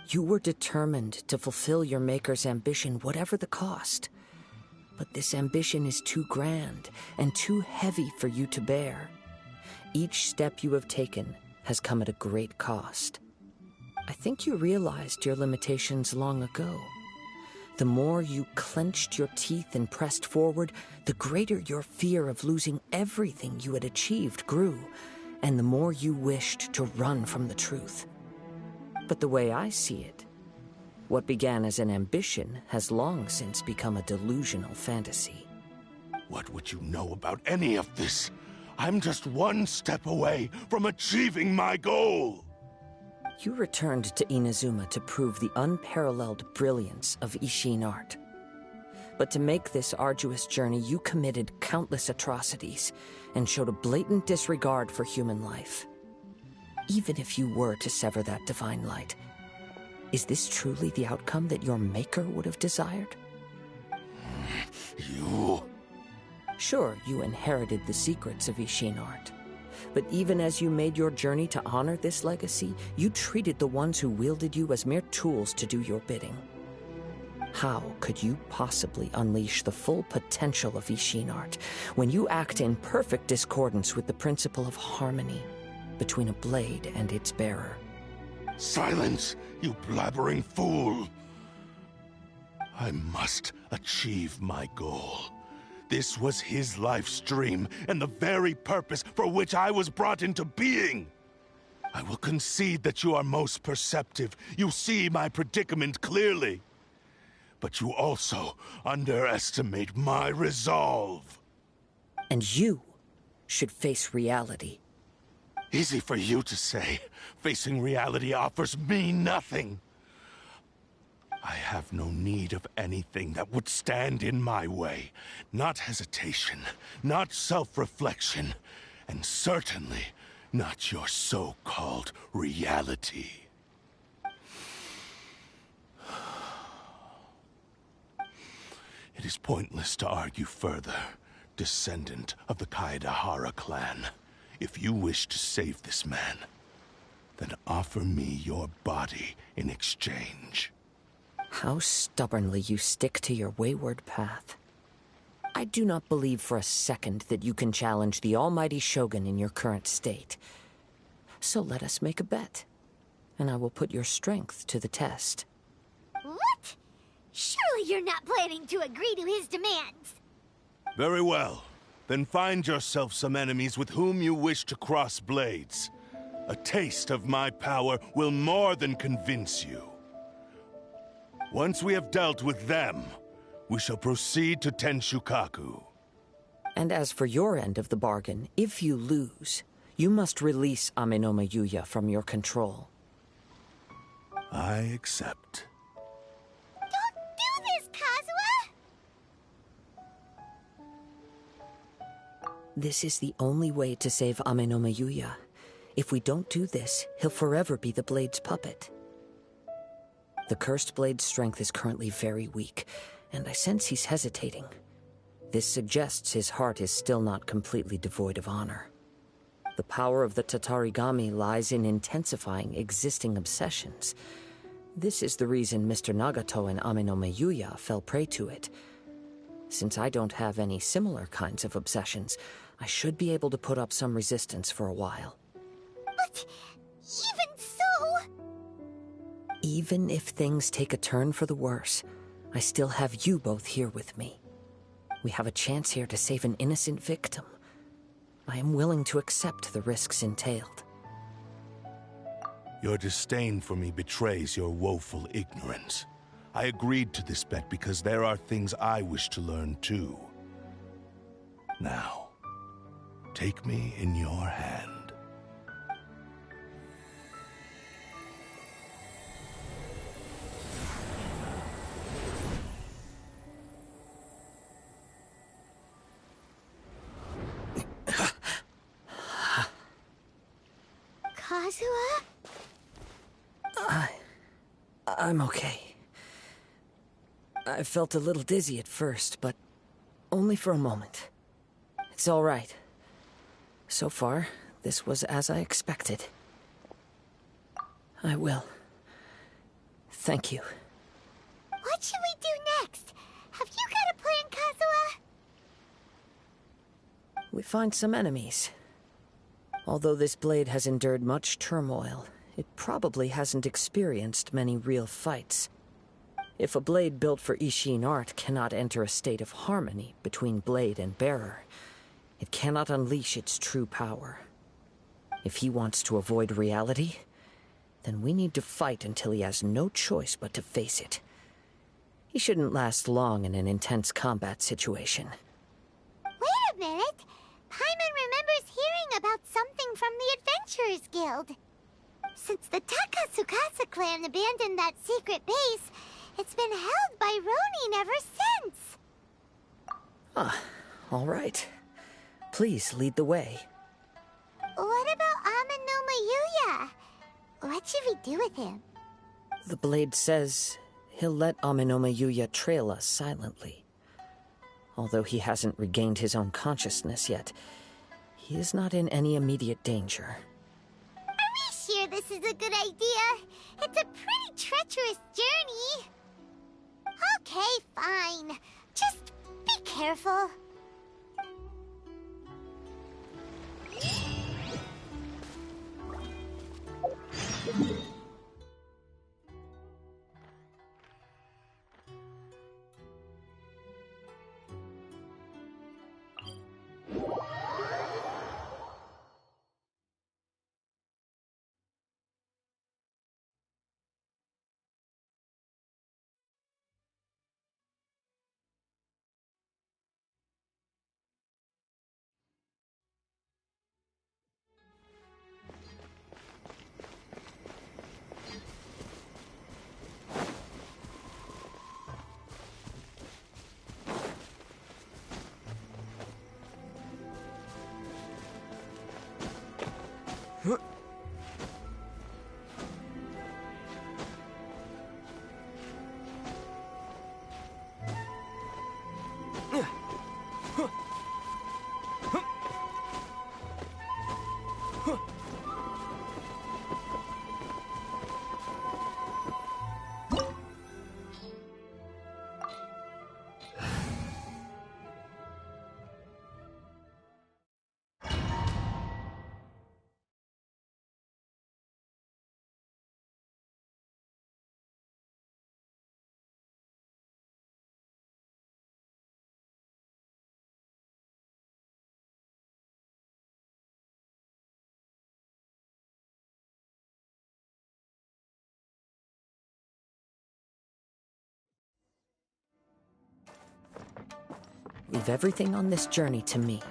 You were determined to fulfill your maker's ambition, whatever the cost. But this ambition is too grand and too heavy for you to bear. Each step you have taken has come at a great cost. I think you realized your limitations long ago. The more you clenched your teeth and pressed forward, the greater your fear of losing everything you had achieved grew, and the more you wished to run from the truth. But the way I see it, what began as an ambition has long since become a delusional fantasy.
What would you know about any of this? I'm just one step away from achieving my goal!
You returned to Inazuma to prove the unparalleled brilliance of Ishin art. But to make this arduous journey, you committed countless atrocities and showed a blatant disregard for human life. Even if you were to sever that divine light, is this truly the outcome that your maker would have desired?
You...
Sure, you inherited the secrets of Ishin art. But even as you made your journey to honor this legacy, you treated the ones who wielded you as mere tools to do your bidding. How could you possibly unleash the full potential of Ishin art when you act in perfect discordance with the principle of harmony between a blade and its bearer?
Silence, you blabbering fool! I must achieve my goal. This was his life's dream, and the very purpose for which I was brought into being. I will concede that you are most perceptive. You see my predicament clearly. But you also underestimate my resolve.
And you should face reality.
Easy for you to say. Facing reality offers me nothing. I have no need of anything that would stand in my way. Not hesitation, not self-reflection, and certainly not your so-called reality. It is pointless to argue further, descendant of the Kaedahara clan. If you wish to save this man, then offer me your body in exchange.
How stubbornly you stick to your wayward path. I do not believe for a second that you can challenge the almighty Shogun in your current state. So let us make a bet, and I will put your strength to the test.
What? Surely you're not planning to agree to his demands.
Very well. Then find yourself some enemies with whom you wish to cross blades. A taste of my power will more than convince you. Once we have dealt with them, we shall proceed to Tenshukaku.
And as for your end of the bargain, if you lose, you must release Aminome Yuya from your control.
I accept.
Don't do this, Kazuha!
This is the only way to save Ame no Mayuya. If we don't do this, he'll forever be the Blade's puppet. The Cursed Blade's strength is currently very weak, and I sense he's hesitating. This suggests his heart is still not completely devoid of honor. The power of the Tatarigami lies in intensifying existing obsessions. This is the reason Mr. Nagato and Ame no Mayuya fell prey to it. Since I don't have any similar kinds of obsessions, I should be able to put up some resistance for a while.
But even so...
Even if things take a turn for the worse, I still have you both here with me. We have a chance here to save an innocent victim. I am willing to accept the risks entailed.
Your disdain for me betrays your woeful ignorance. I agreed to this bet because there are things I wish to learn too. Now, take me in your hand.
Kazuha?
I'm okay. I felt a little dizzy at first, but only for a moment. It's all right. So far, this was as I expected. I will. Thank you.
What should we do next? Have you got a plan, Kazuha?
We find some enemies. Although this blade has endured much turmoil, it probably hasn't experienced many real fights. If a blade built for Ishin art cannot enter a state of harmony between blade and bearer, it cannot unleash its true power. If he wants to avoid reality, then we need to fight until he has no choice but to face it. He shouldn't last long in an intense combat situation.
Wait a minute! Paimon remembers hearing about something from the Adventurers Guild. Since the Takatsukasa clan abandoned that secret base, it's been held by Ronin ever since.
Ah, all right. Please lead the way.
What about Ame no Mayuya? What should we do with him?
The blade says he'll let Ame no Mayuya trail us silently. Although he hasn't regained his own consciousness yet, he is not in any immediate danger.
Are we sure this is a good idea? It's a pretty treacherous journey. Okay, fine. Just be careful.
Leave everything on this journey to me.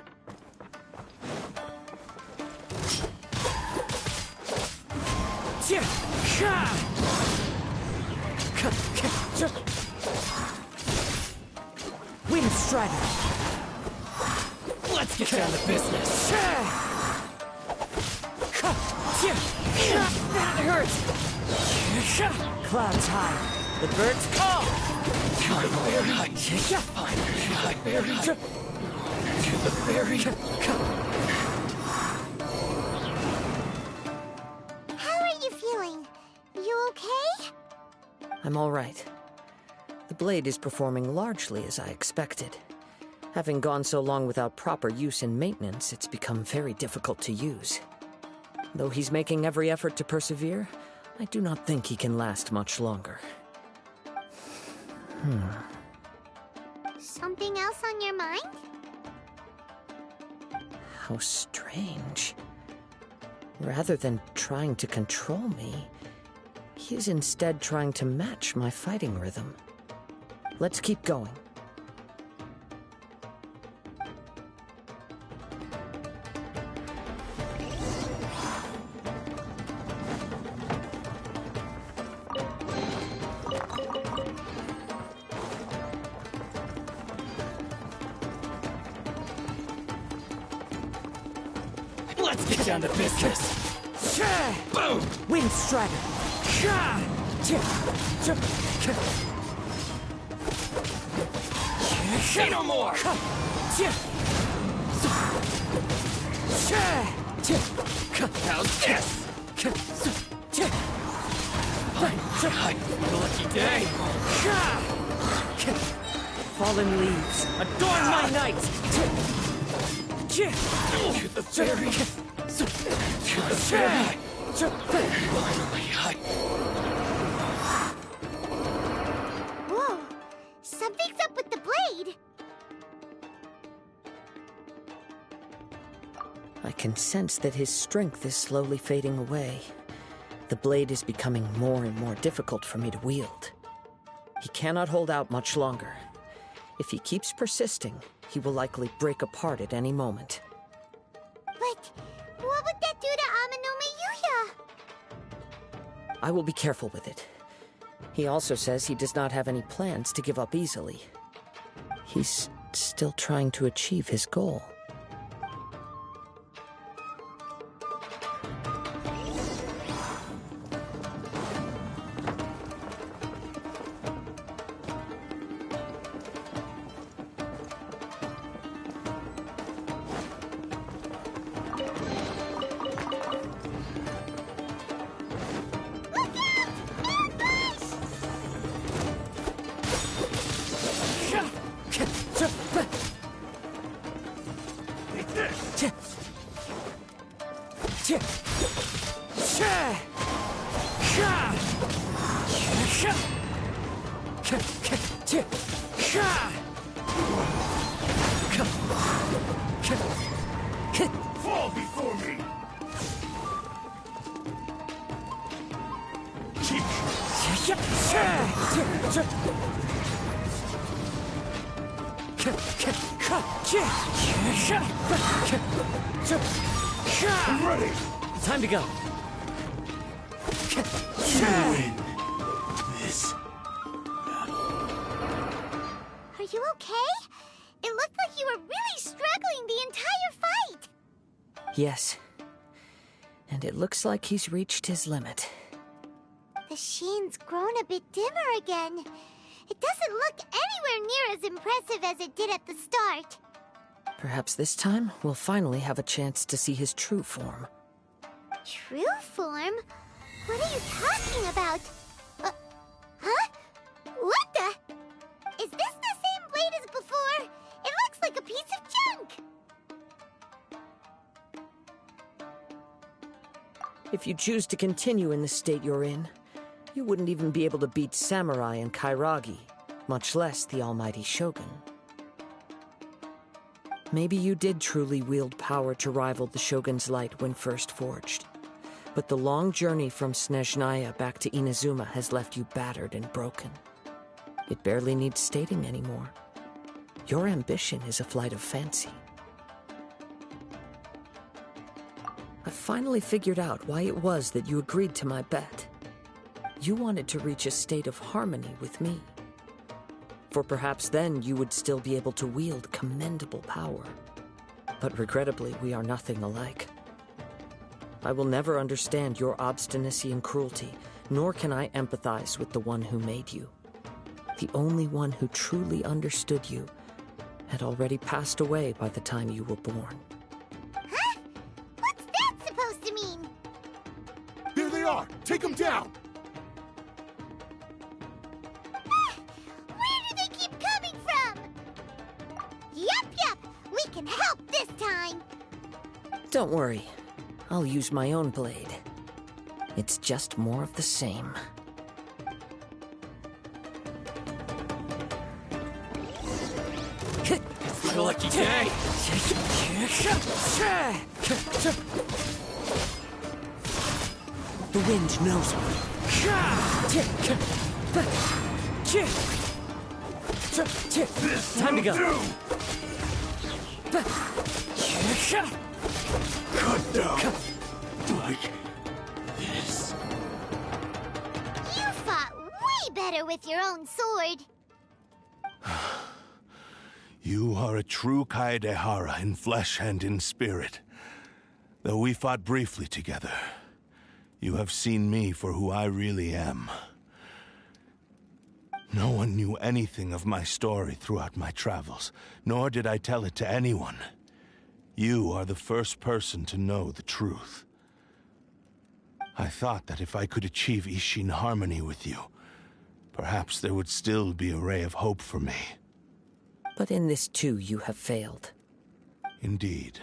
Wind Strider!
Let's get down to business.
That hurts! Clouds high. The birds call!
Time very high. I'm very high. To the very...
How are you feeling? You okay?
I'm all right. The blade is performing largely as I expected. Having gone so long without proper use and maintenance, it's become very difficult to use. Though he's making every effort to persevere, I do not think he can last much longer.
Something else on your mind?
How strange. Rather than trying to control me, he is instead trying to match my fighting rhythm. Let's keep going.
Let's get down to business. Boom!
Wind Strider!
Say no more! How's this? Lucky day!
Fallen leaves, adorn my night!
To the very... To the very...
Whoa! Something's up with the blade!
I can sense that his strength is slowly fading away. The blade is becoming more and more difficult for me to wield. He cannot hold out much longer. If he keeps persisting, he will likely break apart at any moment.
But what would that do to Amanome Yuya?
I will be careful with it. He also says he does not have any plans to give up easily. He's still trying to achieve his goal.
Fall before me! I'm ready!
Time to go.
Win this.
Are you okay? It looked like you were really struggling the entire fight!
Yes. And it looks like he's reached his limit.
The sheen's grown a bit dimmer again. It doesn't look anywhere near as impressive as it did at the start.
Perhaps this time, we'll finally have a chance to see his true form.
True form? What are you talking about? Huh? What the? Is this the same blade as before? It looks like a piece of junk!
If you choose to continue in the state you're in, you wouldn't even be able to beat Samurai and Kairagi, much less the almighty Shogun. Maybe you did truly wield power to rival the Shogun's light when first forged. But the long journey from Snezhnaya back to Inazuma has left you battered and broken. It barely needs stating anymore. Your ambition is a flight of fancy. I finally figured out why it was that you agreed to my bet. You wanted to reach a state of harmony with me. For perhaps then you would still be able to wield commendable power. But regrettably, we are nothing alike. I will never understand your obstinacy and cruelty, nor can I empathize with the one who made you. The only one who truly understood you had already passed away by the time you were born.
Huh? What's that supposed to mean?
There they are! Take them down!
Where do they keep coming from? Yup, we can help this time.
Don't worry. I'll use my own blade. It's just more of the same.
Lucky day!
The wind knows me.
Time to go!
Cut down! Like this.
You fought way better with your own sword.
You are a true Kaedehara in flesh and in spirit. Though we fought briefly together, you have seen me for who I really am. No one knew anything of my story throughout my travels, nor did I tell it to anyone. You are the first person to know the truth. I thought that if I could achieve Ishin harmony with you, perhaps there would still be a ray of hope for me.
But in this too, you have failed.
Indeed.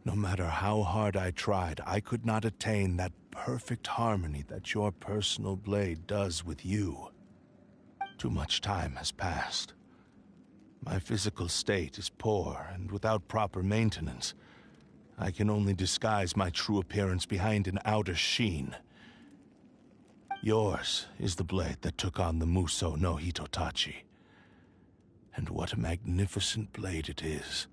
No matter how hard I tried, I could not attain that perfect harmony that your personal blade does with you. Too much time has passed. My physical state is poor, and without proper maintenance, I can only disguise my true appearance behind an outer sheen. Yours is the blade that took on the Muso no Hitotachi. And what a magnificent blade it is.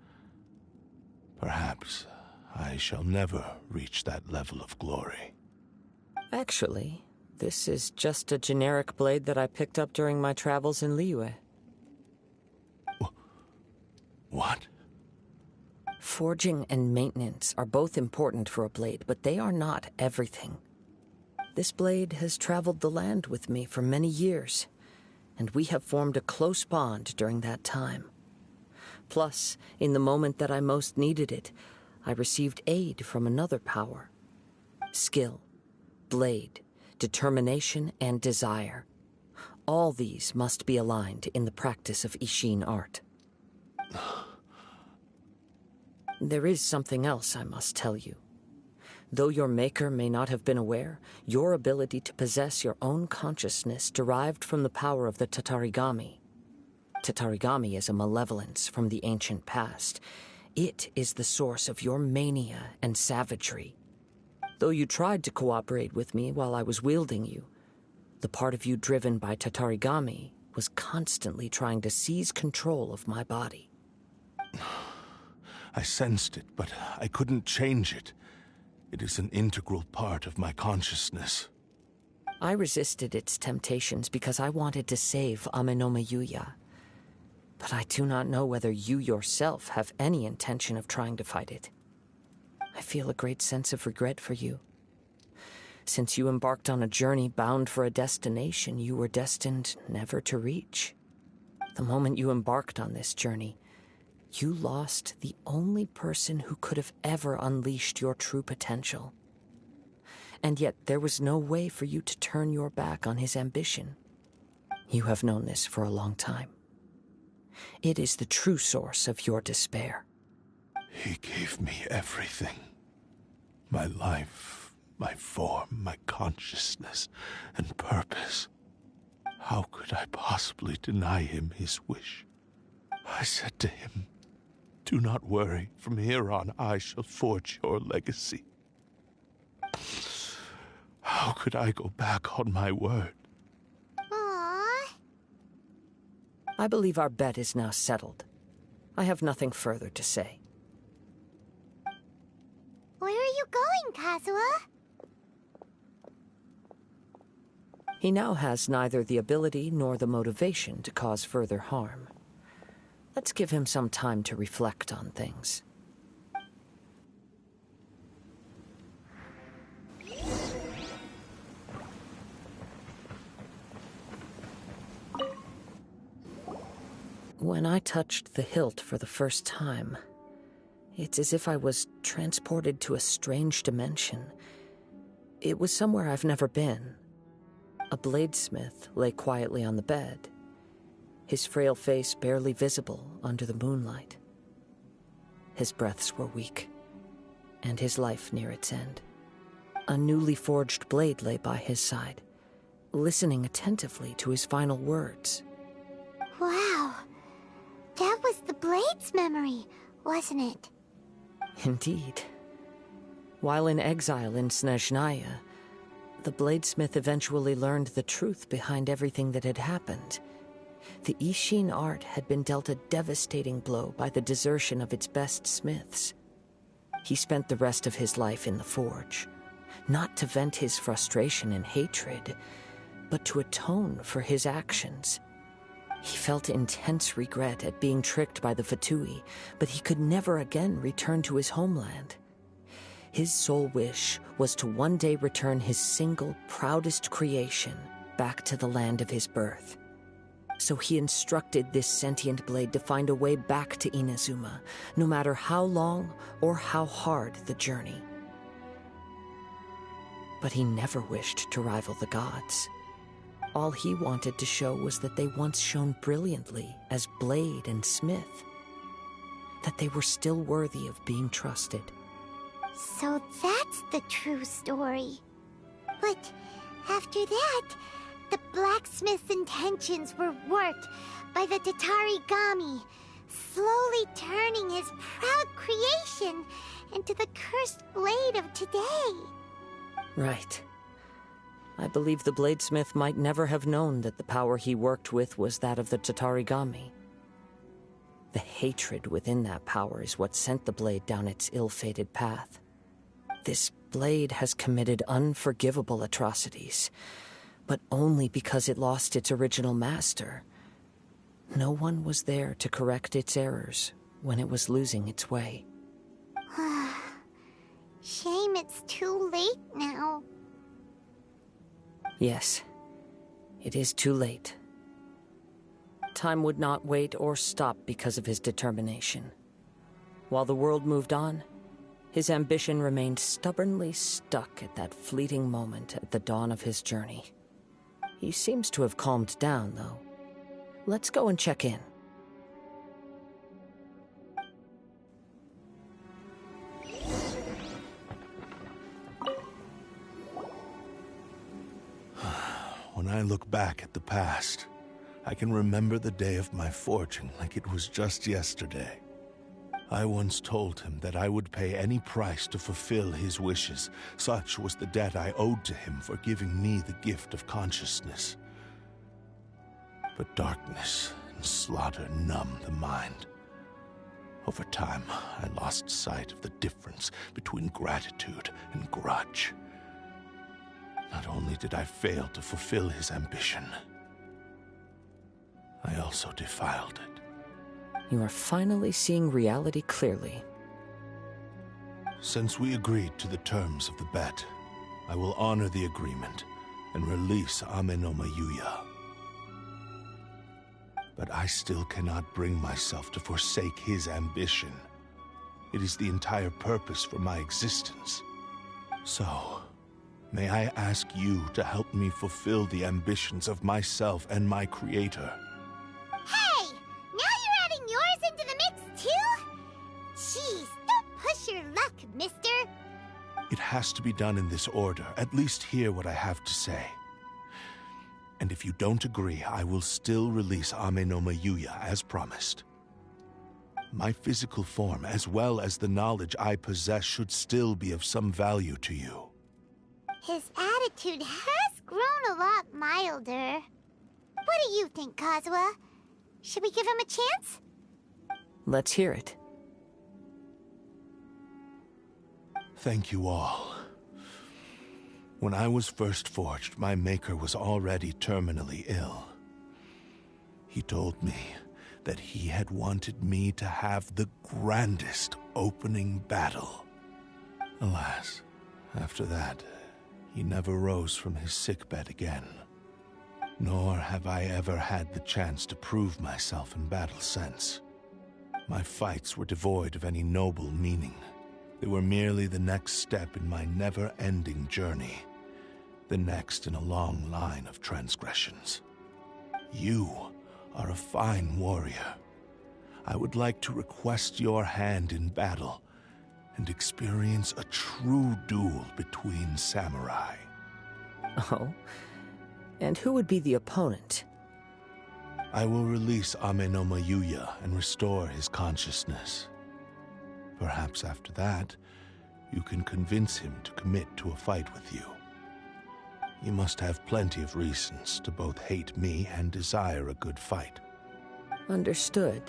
Perhaps I shall never reach that level of glory.
Actually, this is just a generic blade that I picked up during my travels in Liyue.
What?
Forging and maintenance are both important for a blade, but they are not everything. This blade has traveled the land with me for many years, and we have formed a close bond during that time. Plus, in the moment that I most needed it, I received aid from another power. Skill, blade, determination, and desire. All these must be aligned in the practice of Ishin art. There is something else I must tell you. Though your maker may not have been aware, your ability to possess your own consciousness derived from the power of the Tatarigami. Tatarigami is a malevolence from the ancient past. It is the source of your mania and savagery. Though you tried to cooperate with me while I was wielding you, the part of you driven by Tatarigami was constantly trying to seize control of my body.
I sensed it, but I couldn't change it. It is an integral part of my consciousness.
I resisted its temptations because I wanted to save Amenoma Yuya. But I do not know whether you yourself have any intention of trying to fight it. I feel a great sense of regret for you. Since you embarked on a journey bound for a destination you were destined never to reach. The moment you embarked on this journey, you lost the only person who could have ever unleashed your true potential. And yet there was no way for you to turn your back on his ambition. You have known this for a long time. It is the true source of your despair.
He gave me everything. My life, my form, my consciousness, and purpose. How could I possibly deny him his wish? I said to him, "Do not worry. From here on, I shall forge your legacy." How could I go back on my word?
Aww.
I believe our bet is now settled. I have nothing further to say.
Where are you going, Kazuha?
He now has neither the ability nor the motivation to cause further harm. Let's give him some time to reflect on things. When I touched the hilt for the first time, it's as if I was transported to a strange dimension. It was somewhere I've never been. A bladesmith lay quietly on the bed, his frail face barely visible under the moonlight. His breaths were weak, and his life near its end. A newly forged blade lay by his side, listening attentively to his final words.
Wow. That was the Blade's memory, wasn't it?
Indeed. While in exile in Snezhnaya, the bladesmith eventually learned the truth behind everything that had happened. The Ishin art had been dealt a devastating blow by the desertion of its best smiths. He spent the rest of his life in the forge, not to vent his frustration and hatred, but to atone for his actions. He felt intense regret at being tricked by the Fatui, but he could never again return to his homeland. His sole wish was to one day return his single, proudest creation back to the land of his birth. So he instructed this sentient blade to find a way back to Inazuma, no matter how long or how hard the journey. But he never wished to rival the gods. All he wanted to show was that they once shone brilliantly as blade and smith, that they were still worthy of being trusted.
So that's the true story. But after that, the blacksmith's intentions were worked by the Tatarigami, slowly turning his proud creation into the cursed blade of today.
Right. I believe the bladesmith might never have known that the power he worked with was that of the Tatarigami. The hatred within that power is what sent the blade down its ill-fated path. This blade has committed unforgivable atrocities, but only because it lost its original master. No one was there to correct its errors when it was losing its way.
Shame it's too late now.
Yes, it is too late. Time would not wait or stop because of his determination. While the world moved on, his ambition remained stubbornly stuck at that fleeting moment at the dawn of his journey. He seems to have calmed down, though. Let's go and check in.
When I look back at the past, I can remember the day of my forging like it was just yesterday. I once told him that I would pay any price to fulfill his wishes. Such was the debt I owed to him for giving me the gift of consciousness. But darkness and slaughter numb the mind. Over time, I lost sight of the difference between gratitude and grudge. Not only did I fail to fulfill his ambition, I also defiled it.
You are finally seeing reality clearly.
Since we agreed to the terms of the bet, I will honor the agreement and release Ame no Mayuya. But I still cannot bring myself to forsake his ambition. It is the entire purpose for my existence. So, may I ask you to help me fulfill the ambitions of myself and my creator?
Hey! Now you're adding yours into the mix, too? Jeez, don't push your luck, mister.
It has to be done in this order. At least hear what I have to say. And if you don't agree, I will still release Ame no Mayuya as promised. My physical form, as well as the knowledge I possess, should still be of some value to you.
His attitude has grown a lot milder. What do you think, Kazuha? Should we give him a chance?
Let's hear it.
Thank you all. When I was first forged, my maker was already terminally ill. He told me that he had wanted me to have the grandest opening battle. Alas, after that, he never rose from his sickbed again. Nor have I ever had the chance to prove myself in battle since. My fights were devoid of any noble meaning. They were merely the next step in my never-ending journey, the next in a long line of transgressions. You are a fine warrior. I would like to request your hand in battle and experience a true duel between samurai.
Oh? And who would be the opponent?
I will release Ame no Mayuya and restore his consciousness. Perhaps after that, you can convince him to commit to a fight with you. You must have plenty of reasons to both hate me and desire a good fight.
Understood.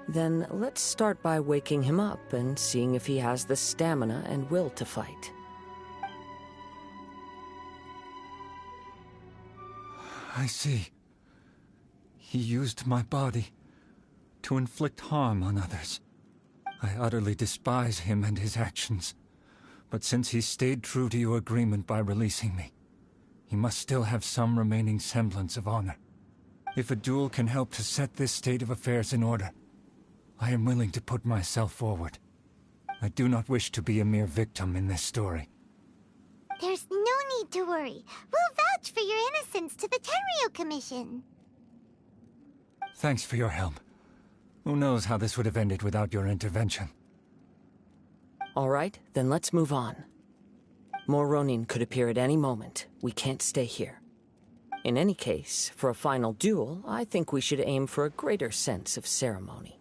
Then let's start by waking him up and seeing if he has the stamina and will to fight.
I see. He used my body to inflict harm on others. I utterly despise him and his actions. But since he stayed true to your agreement by releasing me, he must still have some remaining semblance of honor. If a duel can help to set this state of affairs in order, I am willing to put myself forward. I do not wish to be a mere victim in this story.
There's no need to worry. We'll vouch for your innocence to the Tenryu Commission.
Thanks for your help. Who knows how this would have ended without your intervention.
All right, then let's move on. More Ronin could appear at any moment. We can't stay here. In any case, for a final duel, I think we should aim for a greater sense of ceremony.